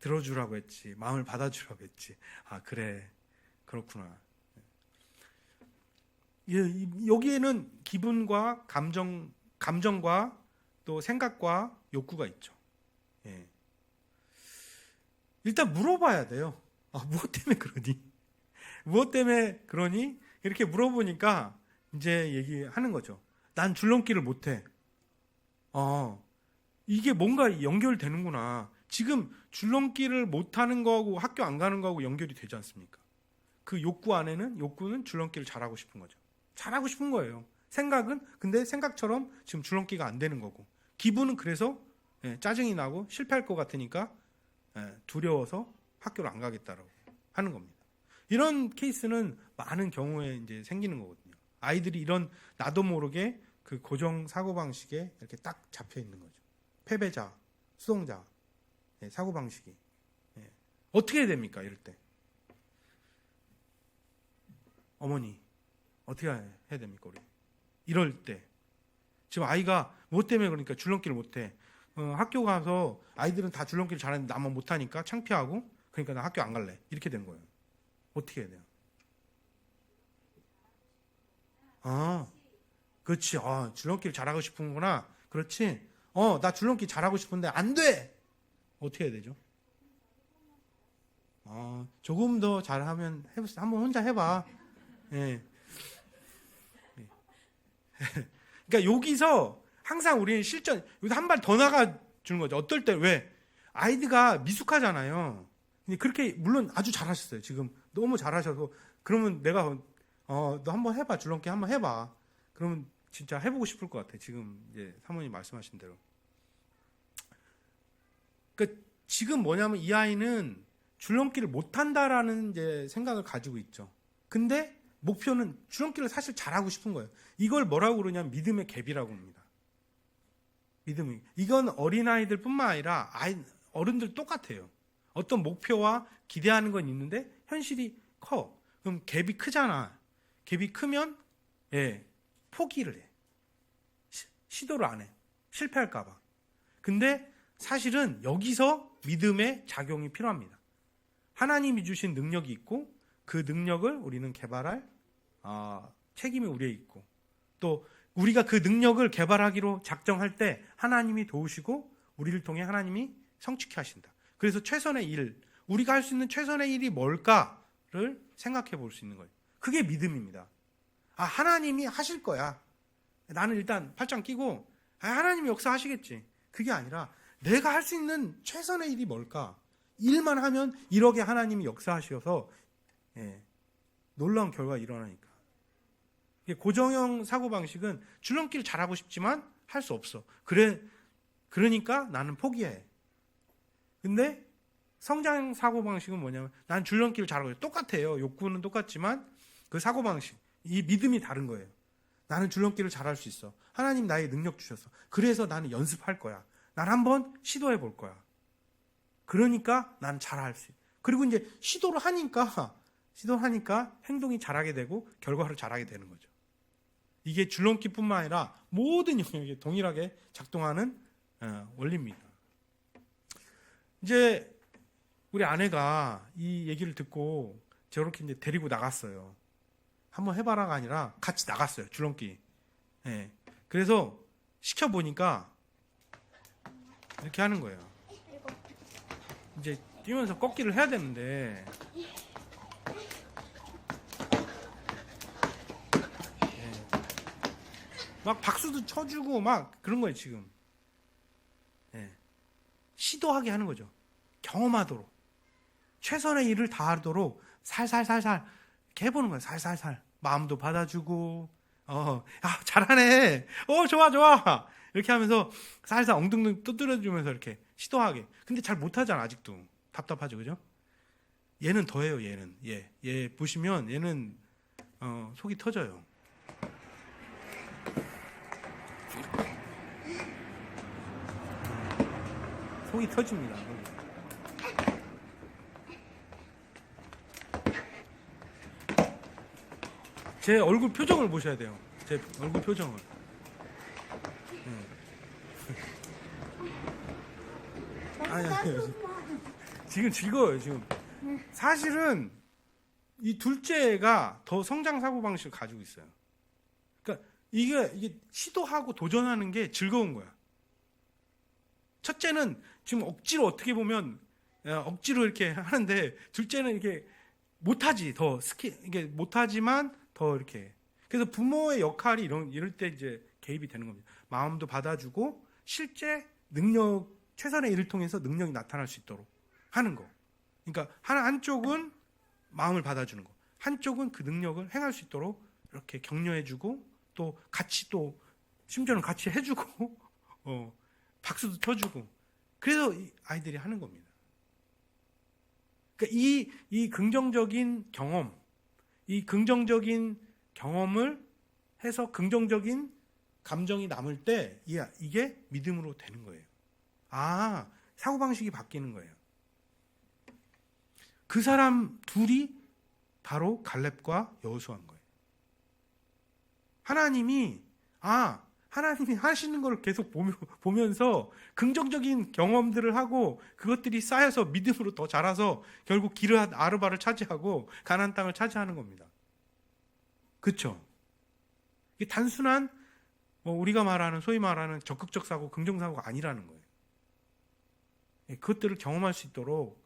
들어주라고 했지, 마음을 받아주라고 했지. 그래, 그렇구나. 여기에는 기분과 감정과 또 생각과 욕구가 있죠. 일단 물어봐야 돼요. 무엇 때문에 그러니? 무엇 때문에 그러니? 이렇게 물어보니까 이제 얘기하는 거죠. 난 줄넘기를 못해. 이게 뭔가 연결되는구나. 지금 줄넘기를 못하는 거하고 학교 안 가는 거하고 연결이 되지 않습니까? 그 욕구는 줄넘기를 잘하고 싶은 거죠. 잘하고 싶은 거예요. 생각은 근데 생각처럼 지금 줄넘기가 안 되는 거고, 기분은 그래서 짜증이 나고 실패할 것 같으니까 두려워서 학교를 안 가겠다라고 하는 겁니다. 이런 케이스는 많은 경우에 이제 생기는 거거든요. 아이들이 이런 나도 모르게 그 고정 사고 방식에 이렇게 딱 잡혀 있는 거죠. 패배자, 수동자 사고 방식이 어떻게 해야 됩니까? 이럴 때 어머니 어떻게 해야 됩니까? 우리 이럴 때 지금 아이가 뭐 때문에 그러니까 줄넘기를 못해. 학교 가서 아이들은 다 줄넘기를 잘하는데 나만 못하니까 창피하고 그러니까 나 학교 안 갈래. 이렇게 된 거예요. 어떻게 해야 돼요? 아, 그렇지. 줄넘기를 잘하고 싶은구나. 그렇지. 나 줄넘기 잘하고 싶은데 안 돼. 어떻게 해야 되죠? 조금 더 잘하면 한번 혼자 해봐. 예. 그러니까 여기서 항상 우리는 실전, 여기서 한 발 더 나가 주는 거죠. 어떨 때 왜? 아이들가 미숙하잖아요. 근데 그렇게 물론 아주 잘하셨어요. 지금 너무 잘하셔서 그러면 내가 너 한번 해봐. 줄넘기 한번 해봐. 그러면 진짜 해보고 싶을 것 같아. 지금 이제 사모님 말씀하신 대로. 그러니까 지금 뭐냐면 이 아이는 줄넘기를 못한다라는 이제 생각을 가지고 있죠. 근데 목표는 줄넘기를 사실 잘하고 싶은 거예요. 이걸 뭐라고 그러냐면 믿음의 갭이라고 합니다. 믿음이. 이건 어린아이들 뿐만 아니라 어른들 똑같아요. 어떤 목표와 기대하는 건 있는데 현실이 커. 그럼 갭이 크잖아. 갭이 크면 포기를 해. 시도를 안 해. 실패할까 봐. 근데 사실은 여기서 믿음의 작용이 필요합니다. 하나님이 주신 능력이 있고 그 능력을 우리는 개발할 책임이 우리에 있고 또 우리가 그 능력을 개발하기로 작정할 때 하나님이 도우시고 우리를 통해 하나님이 성취케 하신다. 그래서 최선의 일, 우리가 할 수 있는 최선의 일이 뭘까를 생각해 볼 수 있는 거예요. 그게 믿음입니다. 하나님이 하실 거야. 나는 일단 팔짱 끼고 하나님이 역사하시겠지. 그게 아니라 내가 할 수 있는 최선의 일이 뭘까? 일만 하면 1억의 하나님이 역사하셔서 놀라운 결과가 일어나니까. 고정형 사고방식은 줄넘기를 잘하고 싶지만 할 수 없어. 그러니까 나는 포기해. 근데 성장 사고방식은 뭐냐면 난 줄넘기를 잘하고 싶어. 똑같아요. 욕구는 똑같지만 그 사고방식, 이 믿음이 다른 거예요. 나는 줄넘기를 잘할 수 있어. 하나님 나의 능력 주셨어. 그래서 나는 연습할 거야. 난 한번 시도해 볼 거야. 그러니까 난 잘할 수 있어. 그리고 이제 시도를 하니까 행동이 잘하게 되고 결과를 잘하게 되는 거죠. 이게 줄넘기뿐만 아니라 모든 영역에 동일하게 작동하는 원리입니다. 이제 우리 아내가 이 얘기를 듣고 저렇게 이제 데리고 나갔어요. 한번 해봐라가 아니라 같이 나갔어요. 줄넘기. 그래서 시켜보니까 이렇게 하는 거예요. 이제 뛰면서 꺾기를 해야 되는데 막 박수도 쳐주고 막 그런 거예요 지금. 시도하게 하는 거죠. 경험하도록 최선의 일을 다하도록 살살살살 이렇게 해보는 거예요. 살살살 마음도 받아주고 잘하네. 좋아 이렇게 하면서 살살 엉덩이 두드려주면서 이렇게 시도하게. 근데 잘 못하잖아. 아직도 답답하죠. 그죠? 얘는 더해요. 얘 보시면 얘는 속이 터져요. 속이 터집니다. 제 얼굴 표정을 보셔야 돼요. 제 얼굴 표정을. 아니, 지금 즐거워요. 지금 사실은 이 둘째가 더 성장 사고 방식을 가지고 있어요. 그러니까 이게 시도하고 도전하는 게 즐거운 거야. 첫째는 지금 억지로 어떻게 보면 억지로 이렇게 하는데 둘째는 이렇게 못하지. 이게 못하지만 더 이렇게. 그래서 부모의 역할이 이럴 때 이제 개입이 되는 겁니다. 마음도 받아주고 실제 최선의 일을 통해서 능력이 나타날 수 있도록 하는 거. 그러니까 한쪽은 마음을 받아주는 거, 한쪽은 그 능력을 행할 수 있도록 이렇게 격려해주고 또 같이 또 심지어는 같이 해주고 박수도 쳐주고. 그래서 아이들이 하는 겁니다. 그러니까 이 긍정적인 경험, 이 긍정적인 경험을 해서 긍정적인 감정이 남을 때 이게 믿음으로 되는 거예요. 아, 사고방식이 바뀌는 거예요. 그 사람 둘이 바로 갈렙과 여호수아인 거예요. 하나님이 하시는 걸 계속 보면서 긍정적인 경험들을 하고 그것들이 쌓여서 믿음으로 더 자라서 결국 기르앗 아르바를 차지하고 가나안 땅을 차지하는 겁니다. 그렇죠? 이게 단순한 우리가 말하는 소위 말하는 적극적 사고, 긍정 사고가 아니라는 거예요. 그것들을 경험할 수 있도록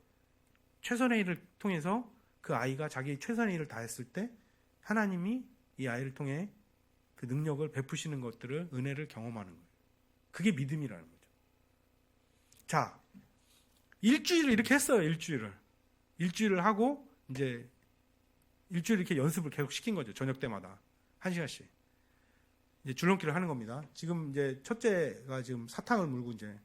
최선의 일을 통해서 그 아이가 자기의 최선의 일을 다했을 때 하나님이 이 아이를 통해 그 능력을 베푸시는 것들을, 은혜를 경험하는 거예요. 그게 믿음이라는 거죠. 자, 일주일을 이렇게 했어요. 일주일을 하고 이제 일주일 이렇게 연습을 계속 시킨 거죠. 저녁 때마다 1시간씩 이제 줄넘기를 하는 겁니다. 지금 이제 첫째가 지금 사탕을 물고 이제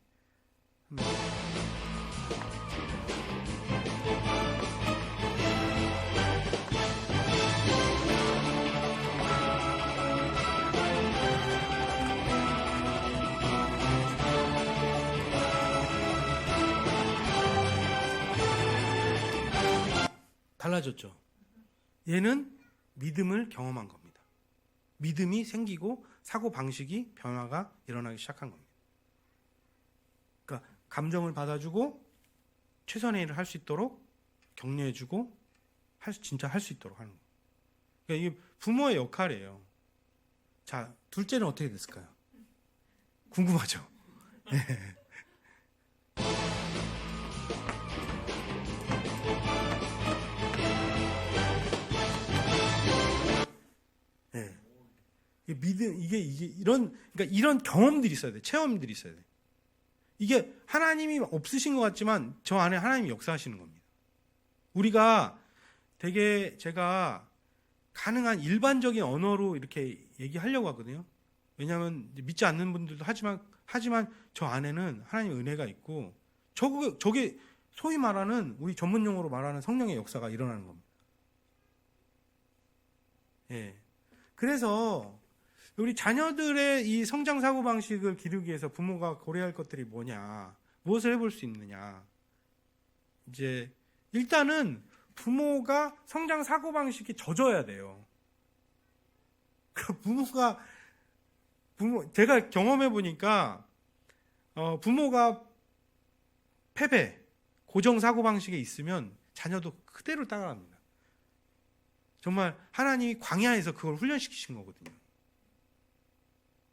달라졌죠. 얘는 믿음을 경험한 겁니다. 믿음이 생기고 사고 방식이 변화가 일어나기 시작한 겁니다. 그러니까 감정을 받아주고 최선의 일을 할 수 있도록 격려해주고 진짜 할 수 있도록 하는 거예요. 그러니까 이게 부모의 역할이에요. 자, 둘째는 어떻게 됐을까요? 궁금하죠? 믿음, 이게 그러니까 이런 경험들이 있어야 돼. 체험들이 있어야 돼. 이게 하나님이 없으신 것 같지만 저 안에 하나님이 역사하시는 겁니다. 우리가 되게 제가 가능한 일반적인 언어로 이렇게 얘기하려고 하거든요. 왜냐하면 믿지 않는 분들도 하지만 저 안에는 하나님의 은혜가 있고 저게 소위 말하는 우리 전문 용어로 말하는 성령의 역사가 일어나는 겁니다. 예. 그래서 우리 자녀들의 이 성장 사고 방식을 기르기 위해서 부모가 고려할 것들이 뭐냐, 무엇을 해볼 수 있느냐. 이제 일단은 부모가 성장 사고 방식이 젖어야 돼요. 그 제가 경험해 보니까 부모가 패배, 고정 사고 방식에 있으면 자녀도 그대로 따라갑니다. 정말 하나님이 광야에서 그걸 훈련시키신 거거든요.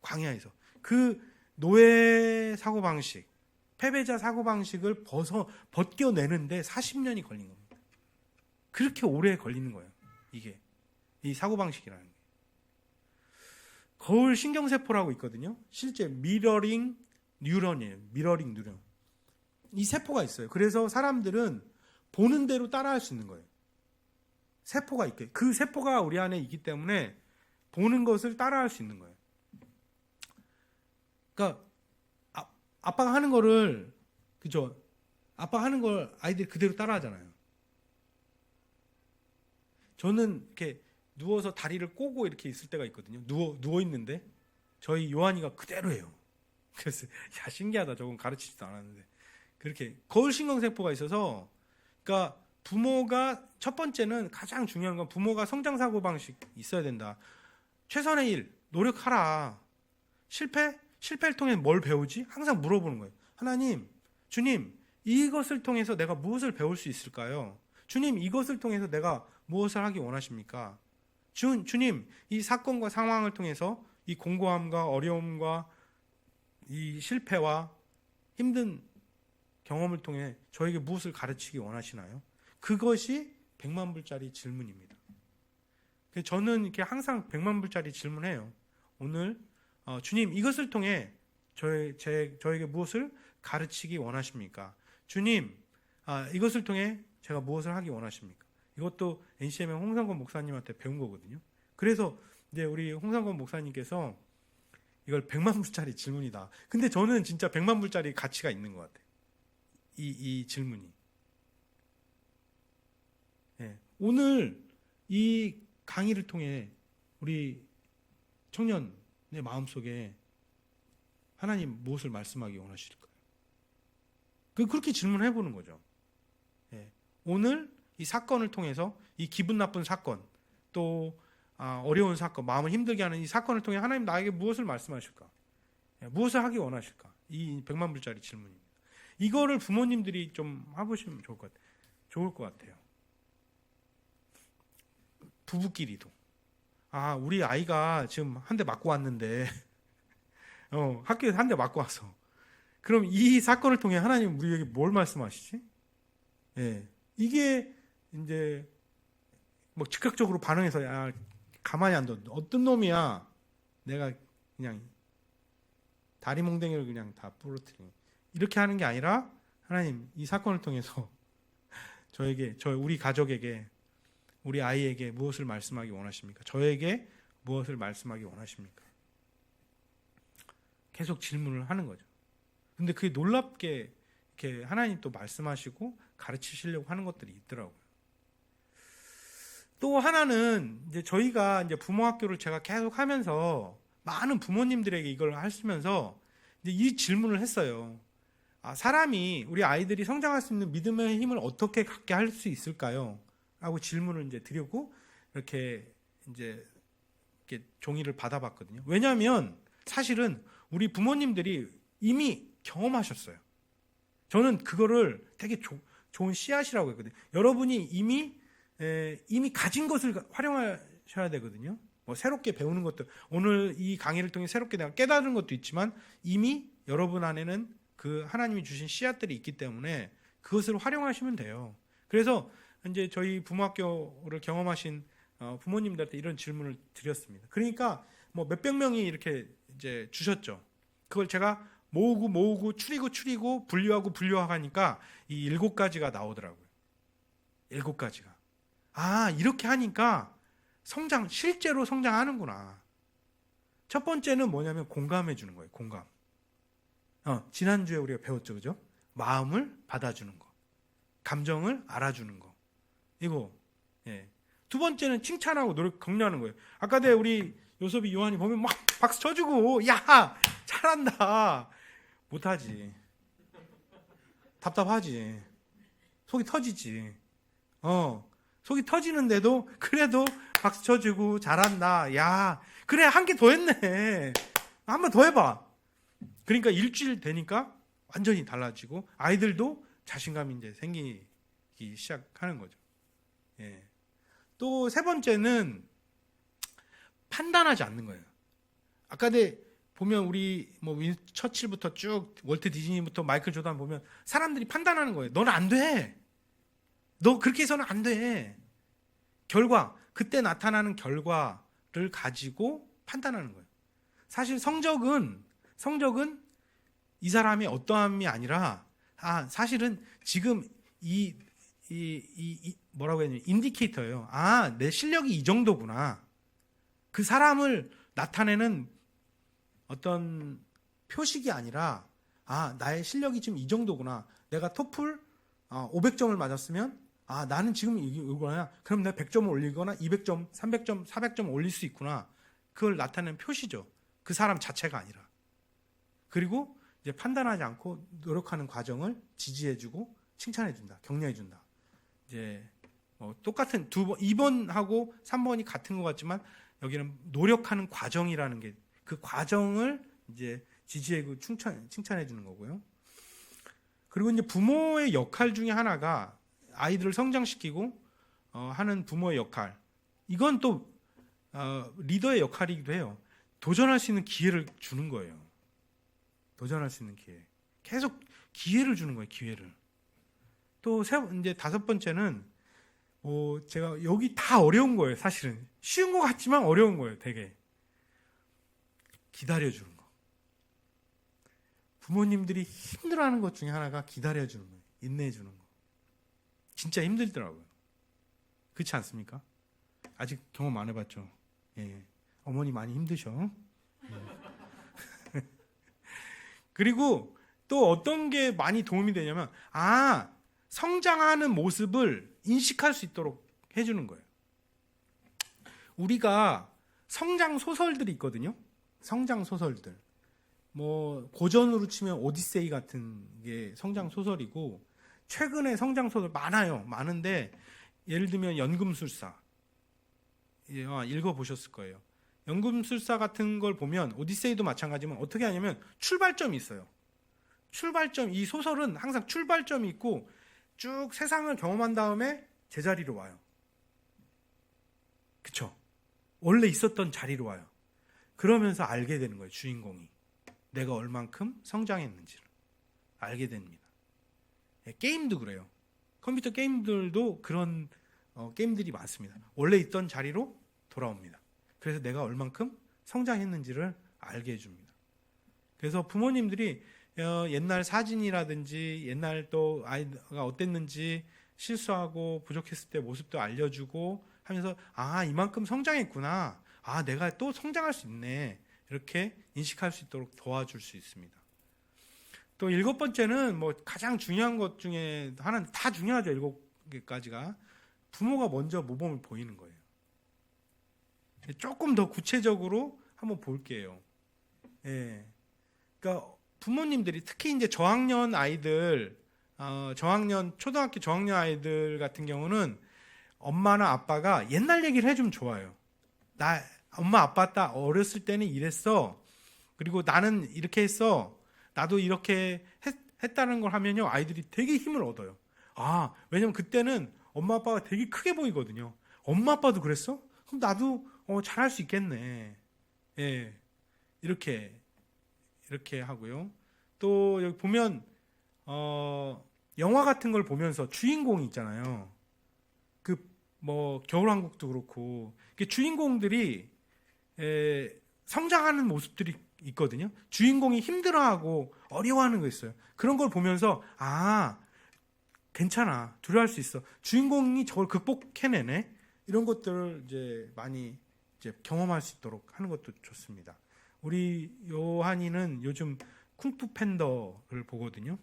광야에서 그 노예 사고방식, 패배자 사고방식을 벗겨내는데 40년이 걸린 겁니다. 그렇게 오래 걸리는 거예요. 이게 이 사고방식이라는 게. 거울 신경세포라고 있거든요. 실제 미러링 뉴런이에요. 미러링 뉴런. 이 세포가 있어요. 그래서 사람들은 보는 대로 따라할 수 있는 거예요. 세포가 있게. 그 세포가 우리 안에 있기 때문에 보는 것을 따라할 수 있는 거예요. 그러니까 아빠가 하는 거를, 그죠? 아빠가 하는 걸 아이들이 그대로 따라하잖아요. 저는 이렇게 누워서 다리를 꼬고 이렇게 있을 때가 있거든요. 누워 있는데 저희 요한이가 그대로 해요. 그래서 야, 신기하다. 저건 가르치지도 않았는데. 그렇게 거울 신경세포가 있어서, 그러니까 부모가 첫 번째는 가장 중요한 건 부모가 성장 사고 방식 있어야 된다. 최선의 일 노력하라. 실패를 통해 뭘 배우지? 항상 물어보는 거예요. 하나님, 주님, 이것을 통해서 내가 무엇을 배울 수 있을까요? 주님, 이것을 통해서 내가 무엇을 하기 원하십니까? 주님, 이 사건과 상황을 통해서 이 공고함과 어려움과 이 실패와 힘든 경험을 통해 저에게 무엇을 가르치기 원하시나요? 그것이 100만 불짜리 질문입니다. 저는 이렇게 항상 100만 불짜리 질문해요. 오늘 주님, 이것을 통해 저에게 무엇을 가르치기 원하십니까? 주님, 이것을 통해 제가 무엇을 하기 원하십니까? 이것도 NCM의 홍상권 목사님한테 배운 거거든요. 그래서 이제 우리 홍상권 목사님께서 이걸 100만 불짜리 질문이다. 근데 저는 진짜 100만 불짜리 가치가 있는 것 같아요. 이 질문이. 오늘 이 강의를 통해 우리 청년의 마음속에 하나님 무엇을 말씀하기 원하실까요? 그렇게 질문해 보는 거죠. 예. 오늘 이 사건을 통해서 이 기분 나쁜 사건, 또 어려운 사건, 마음을 힘들게 하는 이 사건을 통해 하나님 나에게 무엇을 말씀하실까? 예. 무엇을 하기 원하실까? 이 100만 불짜리 질문입니다. 이거를 부모님들이 좀 해보시면 좋을 것 같아요. 부부끼리도. 우리 아이가 지금 한 대 맞고 왔는데, 학교에서 한 대 맞고 왔어. 그럼 이 사건을 통해 하나님 우리에게 뭘 말씀하시지? 예. 이게 이제 뭐 즉각적으로 반응해서 가만히 안 둬. 어떤 놈이야? 내가 그냥 다리몽댕이를 그냥 다 부러뜨리니. 이렇게 하는 게 아니라 하나님 이 사건을 통해서 우리 가족에게, 우리 아이에게 무엇을 말씀하기 원하십니까? 저에게 무엇을 말씀하기 원하십니까? 계속 질문을 하는 거죠. 근데 그게 놀랍게 이렇게 하나님 또 말씀하시고 가르치시려고 하는 것들이 있더라고요. 또 하나는 이제 저희가 이제 부모학교를 제가 계속 하면서 많은 부모님들에게 이걸 하시면서 이제 이 질문을 했어요. 사람이, 우리 아이들이 성장할 수 있는 믿음의 힘을 어떻게 갖게 할 수 있을까요? 라고 질문을 이제 드리고 이렇게 종이를 받아봤거든요. 왜냐하면 사실은 우리 부모님들이 이미 경험하셨어요. 저는 그거를 되게 좋은 씨앗이라고 했거든요. 여러분이 이미 가진 것을 활용하셔야 되거든요. 뭐 새롭게 배우는 것도, 오늘 이 강의를 통해 새롭게 내가 깨달은 것도 있지만 이미 여러분 안에는 그 하나님이 주신 씨앗들이 있기 때문에 그것을 활용하시면 돼요. 그래서 이제 저희 부모학교를 경험하신 부모님들한테 이런 질문을 드렸습니다. 그러니까 뭐 몇백 명이 이렇게 이제 주셨죠. 그걸 제가 모으고 추리고 분류하니까 이 7가지가 나오더라고요. 7가지가. 이렇게 하니까 실제로 성장하는구나. 첫 번째는 뭐냐면 공감해 주는 거예요. 공감. 지난주에 우리가 배웠죠. 그죠? 마음을 받아주는 거. 감정을 알아주는 거. 이거. 예. 두 번째는 칭찬하고 격려하는 거예요. 아까 전에 우리 요섭이 요한이 보면 막 박수 쳐주고, 야, 잘한다. 못하지. 답답하지. 속이 터지지. 속이 터지는데도 그래도 박수 쳐주고 잘한다. 야, 그래, 한 개 더 했네. 한 번 더 해봐. 그러니까 일주일 되니까 완전히 달라지고 아이들도 자신감이 이제 생기기 시작하는 거죠. 예. 또 세 번째는 판단하지 않는 거예요. 아까 보면 우리 뭐 처칠부터 쭉 월트 디즈니부터 마이클 조던 보면 사람들이 판단하는 거예요. 너는 안 돼. 너 그렇게 해서는 안 돼. 그때 나타나는 결과를 가지고 판단하는 거예요. 사실 성적은 이 사람의 어떠함이 아니라 사실은 지금 뭐라고 해야 되냐, 인디케이터예요. 내 실력이 이 정도구나. 그 사람을 나타내는 어떤 표식이 아니라 나의 실력이 지금 이 정도구나. 내가 토플 500점을 맞았으면 나는 지금 이거야. 그럼 내가 100점을 올리거나 200점, 300점, 400점 올릴 수 있구나. 그걸 나타내는 표시죠. 그 사람 자체가 아니라. 그리고 이제 판단하지 않고 노력하는 과정을 지지해주고 칭찬해준다, 격려해준다. 이제 똑같은 2번하고 3번이 같은 것 같지만 여기는 노력하는 과정이라는 게, 그 과정을 이제 지지해주고 칭찬해주는 거고요. 그리고 이제 부모의 역할 중에 하나가 아이들을 성장시키고 하는 부모의 역할. 이건 또 리더의 역할이기도 해요. 도전할 수 있는 기회를 주는 거예요. 도전할 수 있는 기회. 계속 기회를 주는 거예요. 기회를. 또 이제 5번째는 제가 여기 다 어려운 거예요. 사실은 쉬운 것 같지만 어려운 거예요. 되게 기다려주는 거. 부모님들이 힘들어하는 것 중에 하나가 기다려주는 거예요. 인내해주는 거. 진짜 힘들더라고요. 그렇지 않습니까? 아직 경험 안 해봤죠. 예. 어머니 많이 힘드셔. 예. 그리고 또 어떤 게 많이 도움이 되냐면 성장하는 모습을 인식할 수 있도록 해주는 거예요. 우리가 성장 소설들이 있거든요. 성장 소설들. 뭐 고전으로 치면 오디세이 같은 게 성장 소설이고, 최근에 성장 소설 많아요. 많은데 예를 들면 연금술사. 읽어보셨을 거예요. 연금술사 같은 걸 보면 오디세이도 마찬가지지만 어떻게 하냐면 출발점이 있어요. 출발점, 이 소설은 항상 출발점이 있고 쭉 세상을 경험한 다음에 제자리로 와요. 그쵸? 원래 있었던 자리로 와요. 그러면서 알게 되는 거예요. 주인공이 내가 얼만큼 성장했는지를 알게 됩니다. 게임도 그래요. 컴퓨터 게임들도 그런 게임들이 많습니다. 원래 있던 자리로 돌아옵니다. 그래서 내가 얼만큼 성장했는지를 알게 해줍니다. 그래서 부모님들이 옛날 사진이라든지 옛날 또 아이가 어땠는지 실수하고 부족했을 때 모습도 알려주고 하면서 이만큼 성장했구나. 내가 또 성장할 수 있네. 이렇게 인식할 수 있도록 도와줄 수 있습니다. 또 7번째는 뭐 가장 중요한 것 중에 하나는, 다 중요하죠. 7개까지가. 부모가 먼저 모범을 보이는 거예요. 조금 더 구체적으로 한번 볼게요. 그러니까 부모님들이 특히 이제 저학년 아이들, 초등학교 저학년 아이들 같은 경우는 엄마나 아빠가 옛날 얘기를 해주면 좋아요. 엄마 아빠 딱 어렸을 때는 이랬어. 그리고 나는 이렇게 했어. 나도 이렇게 했다는 걸 하면요, 아이들이 되게 힘을 얻어요. 왜냐면 그때는 엄마 아빠가 되게 크게 보이거든요. 엄마 아빠도 그랬어? 그럼 나도 잘할 수 있겠네. 이렇게 하고요. 또 여기 보면 영화 같은 걸 보면서 주인공이 있잖아요. 겨울왕국도 그렇고, 주인공들이 성장하는 모습들이 있거든요. 주인공이 힘들어하고 어려워하는 거 있어요. 그런 걸 보면서 괜찮아, 두려워할 수 있어. 주인공이 저걸 극복해내네. 이런 것들을 이제 많이 경험할 수 있도록 하는 것도 좋습니다. 우리 요한이는 요즘 쿵푸 팬더를 보거든요.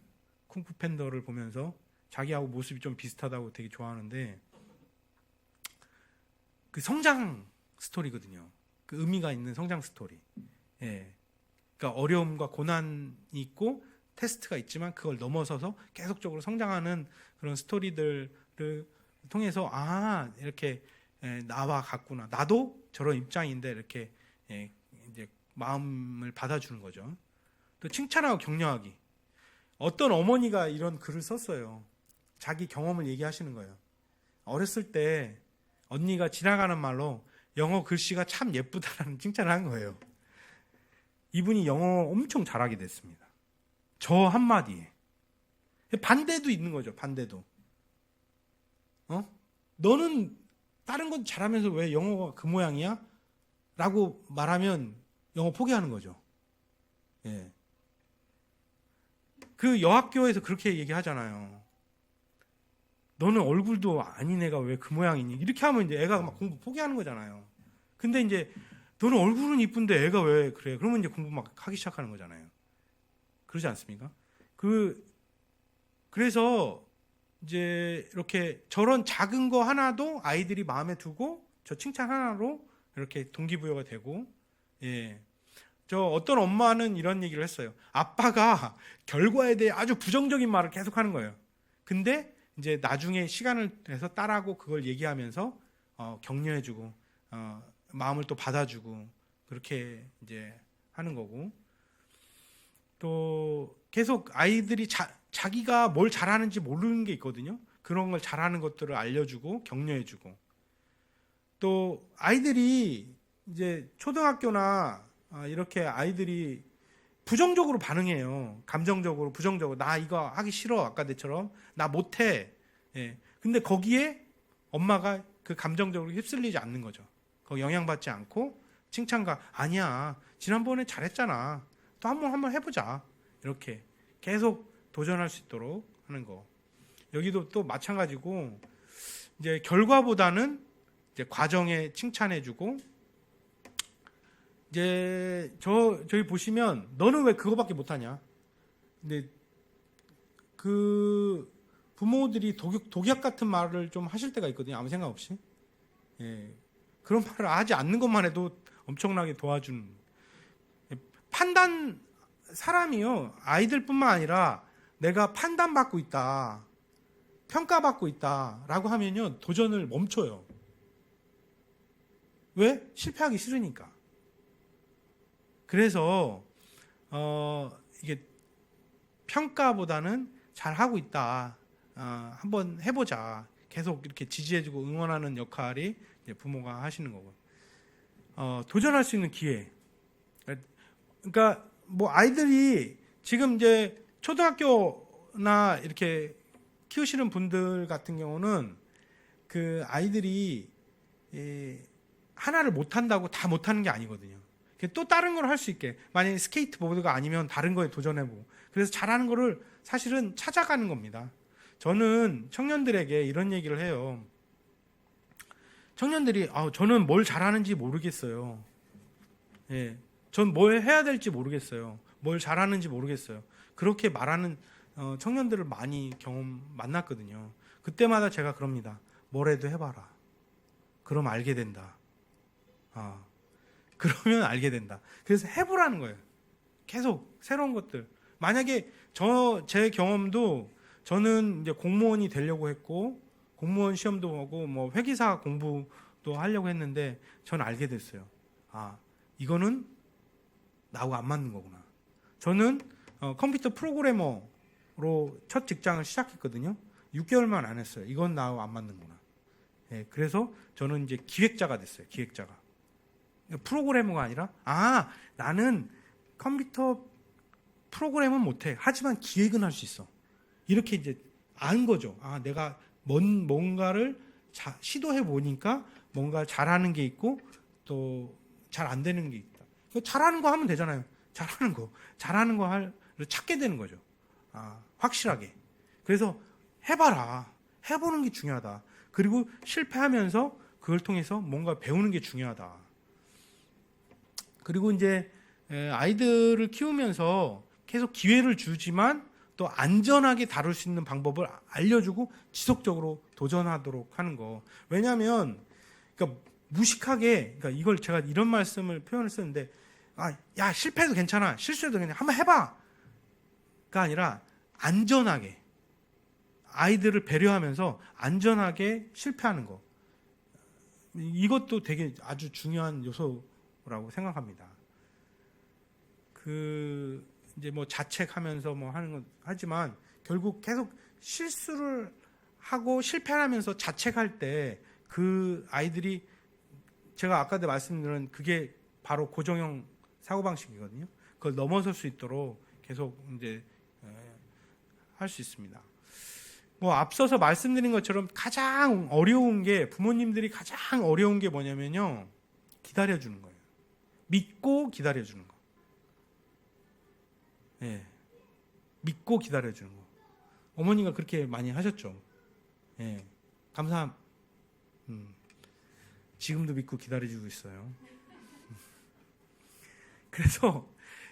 쿵푸 팬더를 보면서 자기하고 모습이 좀 비슷하다고 되게 좋아하는데, 그 성장 스토리거든요. 그 의미가 있는 성장 스토리. 그러니까 어려움과 고난이 있고 테스트가 있지만 그걸 넘어서서 계속적으로 성장하는 그런 스토리들을 통해서 이렇게 나와 같구나. 나도 저런 입장인데 이렇게 이제 마음을 받아주는 거죠. 또 칭찬하고 격려하기. 어떤 어머니가 이런 글을 썼어요. 자기 경험을 얘기하시는 거예요. 어렸을 때 언니가 지나가는 말로 영어 글씨가 참 예쁘다라는 칭찬을 한 거예요. 이분이 영어 엄청 잘하게 됐습니다. 저 한마디에. 반대도 있는 거죠. 반대도. 너는 다른 건 잘하면서 왜 영어가 그 모양이야? 라고 말하면 영어 포기하는 거죠. 그 여학교에서 그렇게 얘기하잖아요. 너는 얼굴도 아닌 애가 왜 그 모양이니? 이렇게 하면 이제 애가 막 공부 포기하는 거잖아요. 근데 이제 너는 얼굴은 이쁜데 애가 왜 그래? 그러면 이제 공부 막 하기 시작하는 거잖아요. 그러지 않습니까? 그래서 이제 이렇게 저런 작은 거 하나도 아이들이 마음에 두고 저 칭찬 하나로 이렇게 동기부여가 되고, 저 어떤 엄마는 이런 얘기를 했어요. 아빠가 결과에 대해 아주 부정적인 말을 계속 하는 거예요. 근데 이제 나중에 시간을 내서 딸하고 그걸 얘기하면서 격려해주고 마음을 또 받아주고 그렇게 이제 하는 거고, 또 계속 아이들이 자기가 뭘 잘하는지 모르는 게 있거든요. 그런 걸 잘하는 것들을 알려주고 격려해주고, 또 아이들이 이제 초등학교나 이렇게 아이들이 부정적으로 반응해요. 감정적으로, 부정적으로. 나 이거 하기 싫어. 아까 내처럼. 나 못해. 근데 거기에 엄마가 그 감정적으로 휩쓸리지 않는 거죠. 거기 영향받지 않고 칭찬과 아니야. 지난번에 잘했잖아. 또 한번 해보자. 이렇게 계속 도전할 수 있도록 하는 거. 여기도 또 마찬가지고, 이제 결과보다는 이제 과정에 칭찬해주고, 이제 저기 보시면 너는 왜 그거밖에 못하냐? 근데 그 부모들이 독약 같은 말을 좀 하실 때가 있거든요. 아무 생각 없이. 예. 그런 말을 하지 않는 것만 해도 엄청나게 도와주는. 판단, 사람이요. 아이들뿐만 아니라 내가 판단받고 있다. 평가받고 있다. 라고 하면요. 도전을 멈춰요. 왜? 실패하기 싫으니까. 그래서, 이게 평가보다는 잘하고 있다. 한번 해보자. 계속 이렇게 지지해주고 응원하는 역할이 이제 부모가 하시는 거고. 도전할 수 있는 기회. 그러니까 뭐 아이들이 지금 이제 초등학교나 이렇게 키우시는 분들 같은 경우는 그 아이들이 하나를 못한다고 다 못하는 게 아니거든요. 또 다른 걸 할 수 있게. 만약에 스케이트보드가 아니면 다른 거에 도전해보고. 그래서 잘하는 거를 사실은 찾아가는 겁니다. 저는 청년들에게 이런 얘기를 해요. 청년들이 저는 뭘 잘하는지 모르겠어요. 예, 전 뭘 해야 될지 모르겠어요. 뭘 잘하는지 모르겠어요. 그렇게 말하는 청년들을 많이 만났거든요. 그때마다 제가 그럽니다. 뭐래도 해봐라. 그럼 알게 된다. 그러면 알게 된다. 그래서 해보라는 거예요. 계속 새로운 것들. 만약에 제 경험도 저는 이제 공무원이 되려고 했고 공무원 시험도 하고 뭐 회계사 공부도 하려고 했는데 전 알게 됐어요. 이거는 나하고 안 맞는 거구나. 저는 컴퓨터 프로그래머로 첫 직장을 시작했거든요. 6개월만 안 했어요. 이건 나하고 안 맞는구나. 예, 그래서 저는 이제 기획자가 됐어요. 기획자가. 프로그래머가 아니라 나는 컴퓨터 프로그램은 못해. 하지만 기획은 할 수 있어. 이렇게 이제 안 거죠. 내가 뭔가를 시도해 보니까 뭔가 잘하는 게 있고 또 잘 안 되는 게 있다. 잘하는 거 하면 되잖아요. 잘하는 거를 찾게 되는 거죠. 확실하게. 그래서 해봐라. 해보는 게 중요하다. 그리고 실패하면서 그걸 통해서 뭔가 배우는 게 중요하다. 그리고 이제 아이들을 키우면서 계속 기회를 주지만 또 안전하게 다룰 수 있는 방법을 알려주고 지속적으로 도전하도록 하는 거. 왜냐하면 그러니까 무식하게, 그러니까 이걸 제가 이런 말씀을 표현을 쓰는데 야 실패해도 괜찮아, 실수해도 괜찮아, 한번 해봐가 아니라 안전하게 아이들을 배려하면서 안전하게 실패하는 거. 이것도 되게 아주 중요한 요소라고 생각합니다. 이제 뭐 자책하면서 뭐 하는 건 하지만 결국 계속 실수를 하고 실패하면서 자책할 때 그 아이들이 제가 아까도 말씀드린 그게 바로 고정형 사고방식이거든요. 그걸 넘어설 수 있도록 계속 이제 할 수 있습니다. 뭐 앞서서 말씀드린 것처럼 가장 어려운 게 부모님들이 가장 어려운 게 뭐냐면요. 기다려주는 거예요. 믿고 기다려주는 거. 예. 믿고 기다려주는 거. 어머니가 그렇게 많이 하셨죠. 예. 지금도 믿고 기다려주고 있어요. 그래서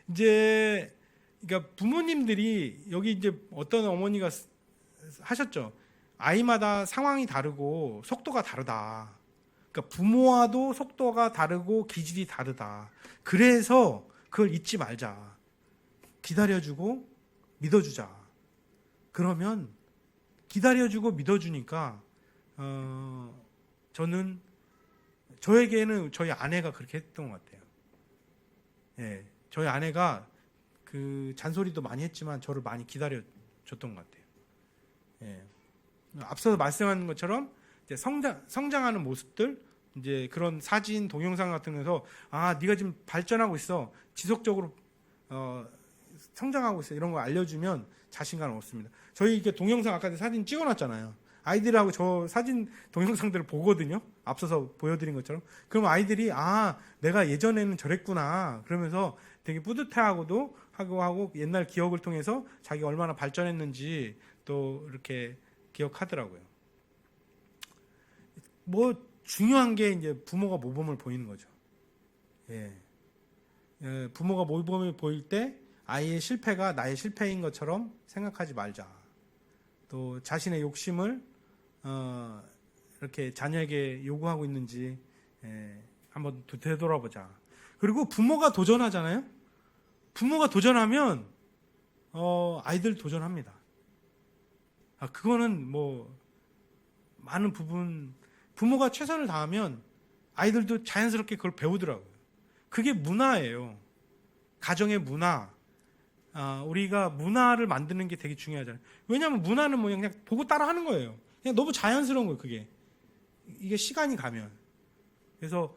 이제 그러니까 부모님들이 여기 이제 어떤 어머니가 하셨죠. 아이마다 상황이 다르고 속도가 다르다. 그러니까 부모와도 속도가 다르고 기질이 다르다. 그래서 그걸 잊지 말자. 기다려주고 믿어주자. 그러면 기다려주고 믿어주니까 저에게는 저희 아내가 그렇게 했던 것 같아요. 예, 저희 아내가 그 잔소리도 많이 했지만 저를 많이 기다려줬던 것 같아요. 예, 앞서서 말씀한 것처럼 이제 성장하는 모습들, 이제 그런 사진, 동영상 같은 거에서 네가 지금 발전하고 있어, 지속적으로 성장하고 있어, 이런 거 알려주면 자신감 얻습니다. 저희 이렇게 동영상 아까 사진 찍어놨잖아요. 아이들하고 저 사진 동영상들을 보거든요. 앞서서 보여드린 것처럼. 그럼 아이들이 내가 예전에는 저랬구나 그러면서 되게 뿌듯해하고도 하고 옛날 기억을 통해서 자기가 얼마나 발전했는지 또 이렇게 기억하더라고요. 뭐 중요한 게 이제 부모가 모범을 보이는 거죠. 예. 부모가 모범을 보일 때 아이의 실패가 나의 실패인 것처럼 생각하지 말자. 또 자신의 욕심을 이렇게 자녀에게 요구하고 있는지 한번 되돌아보자. 그리고 부모가 도전하잖아요. 부모가 도전하면 아이들 도전합니다. 그거는 뭐 많은 부분 부모가 최선을 다하면 아이들도 자연스럽게 그걸 배우더라고요. 그게 문화예요. 가정의 문화. 우리가 문화를 만드는 게 되게 중요하잖아요. 왜냐하면 문화는 뭐 그냥 보고 따라 하는 거예요. 그냥 너무 자연스러운 거예요, 그게. 이게 시간이 가면. 그래서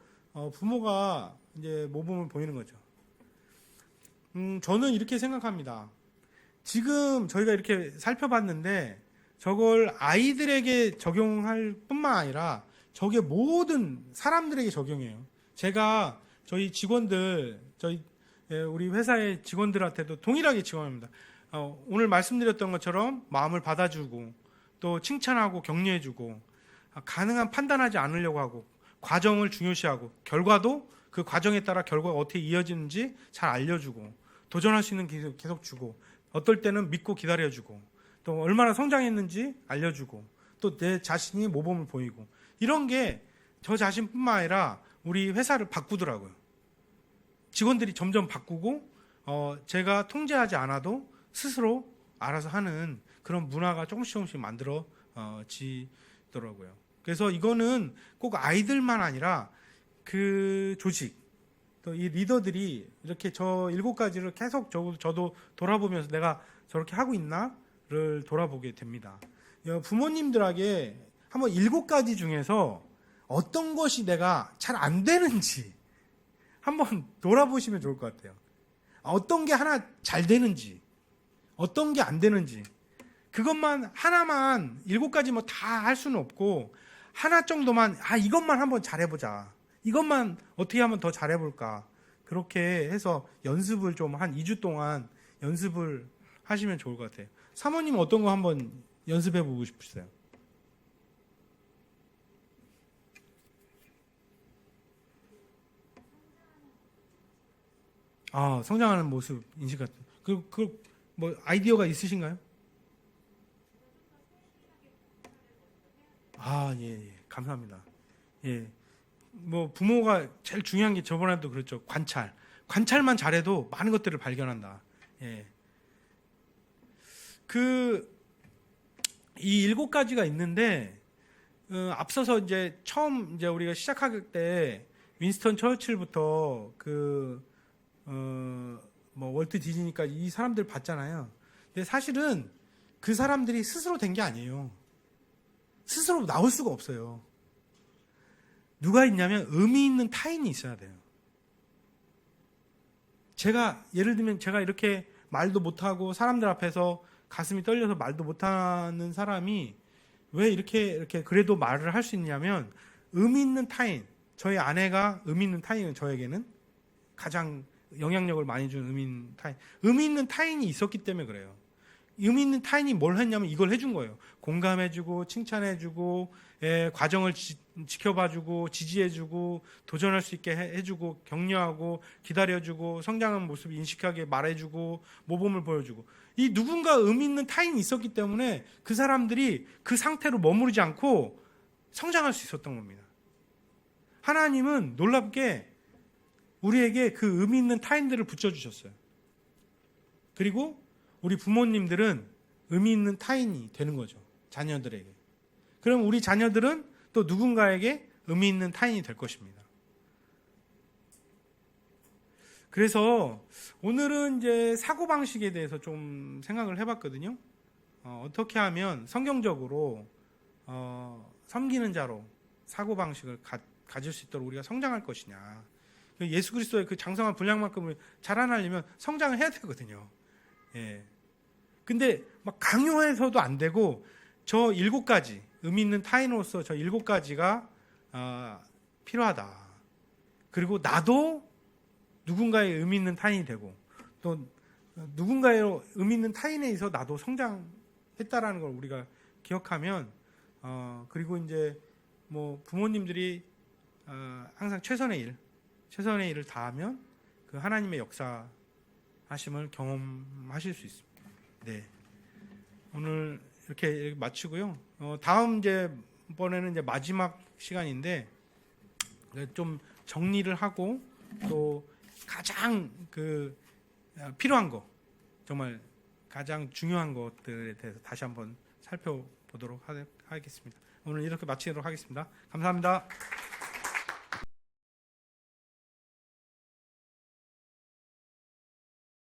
부모가 이제 모범을 보이는 거죠. 저는 이렇게 생각합니다. 지금 저희가 이렇게 살펴봤는데 저걸 아이들에게 적용할 뿐만 아니라 저게 모든 사람들에게 적용해요. 제가 저희 직원들, 우리 회사의 직원들한테도 동일하게 지원합니다. 오늘 말씀드렸던 것처럼 마음을 받아주고 또 칭찬하고 격려해주고 가능한 판단하지 않으려고 하고 과정을 중요시하고 결과도 그 과정에 따라 결과가 어떻게 이어지는지 잘 알려주고 도전할 수 있는 기회 계속 주고 어떨 때는 믿고 기다려주고 또 얼마나 성장했는지 알려주고 또 내 자신이 모범을 보이고 이런 게 저 자신뿐만 아니라 우리 회사를 바꾸더라고요. 직원들이 점점 바꾸고 제가 통제하지 않아도 스스로 알아서 하는 그런 문화가 조금씩 만들어지더라고요. 그래서 이거는 꼭 아이들만 아니라 그 조직 또 이 리더들이 이렇게 저 7가지를 계속 저도 돌아보면서 내가 저렇게 하고 있나를 돌아보게 됩니다. 부모님들에게 한번 7가지 중에서 어떤 것이 내가 잘 안 되는지 한번 돌아보시면 좋을 것 같아요. 어떤 게 하나 잘 되는지, 어떤 게 안 되는지, 그것만 하나만 7가지 뭐 다 할 수는 없고 하나 정도만 이것만 한번 잘해보자. 이것만 어떻게 하면 더 잘해볼까. 그렇게 해서 연습을 좀 한 2주 동안 연습을 하시면 좋을 것 같아요. 사모님 어떤 거 한번 연습해보고 싶으세요? 성장하는 모습 인식 같은. 뭐 아이디어가 있으신가요? 예. 감사합니다. 예. 뭐 부모가 제일 중요한 게 저번에도 그랬죠. 관찰만 잘해도 많은 것들을 발견한다. 예. 이 7가지가 있는데 앞서서 이제 처음 이제 우리가 시작할 때 윈스턴 처칠부터 뭐 월트 디즈니까지 이 사람들 봤잖아요. 근데 사실은 그 사람들이 스스로 된 게 아니에요. 스스로 나올 수가 없어요. 누가 있냐면 의미 있는 타인이 있어야 돼요. 예를 들면 제가 이렇게 말도 못하고 사람들 앞에서 가슴이 떨려서 말도 못하는 사람이 왜 이렇게 그래도 말을 할 수 있냐면 의미 있는 타인, 저희 아내가 의미 있는 타인은 저에게는 가장 영향력을 많이 준 의미 있는 타인이 있었기 때문에 그래요. 의미 있는 타인이 뭘 했냐면 이걸 해준 거예요. 공감해주고 칭찬해주고 과정을 지켜봐주고 지지해주고 도전할 수 있게 해주고 격려하고 기다려주고 성장하는 모습을 인식하게 말해주고 모범을 보여주고 이 누군가 의미 있는 타인이 있었기 때문에 그 사람들이 그 상태로 머무르지 않고 성장할 수 있었던 겁니다. 하나님은 놀랍게 우리에게 그 의미 있는 타인들을 붙여주셨어요. 그리고 우리 부모님들은 의미 있는 타인이 되는 거죠. 자녀들에게. 그럼 우리 자녀들은 또 누군가에게 의미 있는 타인이 될 것입니다. 그래서 오늘은 이제 사고방식에 대해서 좀 생각을 해봤거든요. 어떻게 하면 성경적으로 섬기는 자로 사고방식을 가질 수 있도록 우리가 성장할 것이냐. 예수 그리스도의 그 장성한 분량만큼을 자라나려면 성장을 해야 되거든요. 예. 근데 막 강요해서도 안 되고 저 7가지 의미 있는 타인으로서 저 7가지가 필요하다. 그리고 나도 누군가의 의미 있는 타인이 되고 또 누군가의 의미 있는 타인에 의해서 나도 성장했다라는 걸 우리가 기억하면 그리고 이제 뭐 부모님들이 항상 최선의 일을 다하면 그 하나님의 역사하심을 경험하실 수 있습니다. 네. 오늘 이렇게 마치고요. 다음 이제 이번에는 이제 마지막 시간인데 좀 정리를 하고 또 가장 필요한 거, 정말 가장 중요한 것들에 대해서 다시 한번 살펴보도록 하겠습니다. 오늘 이렇게 마치도록 하겠습니다. 감사합니다.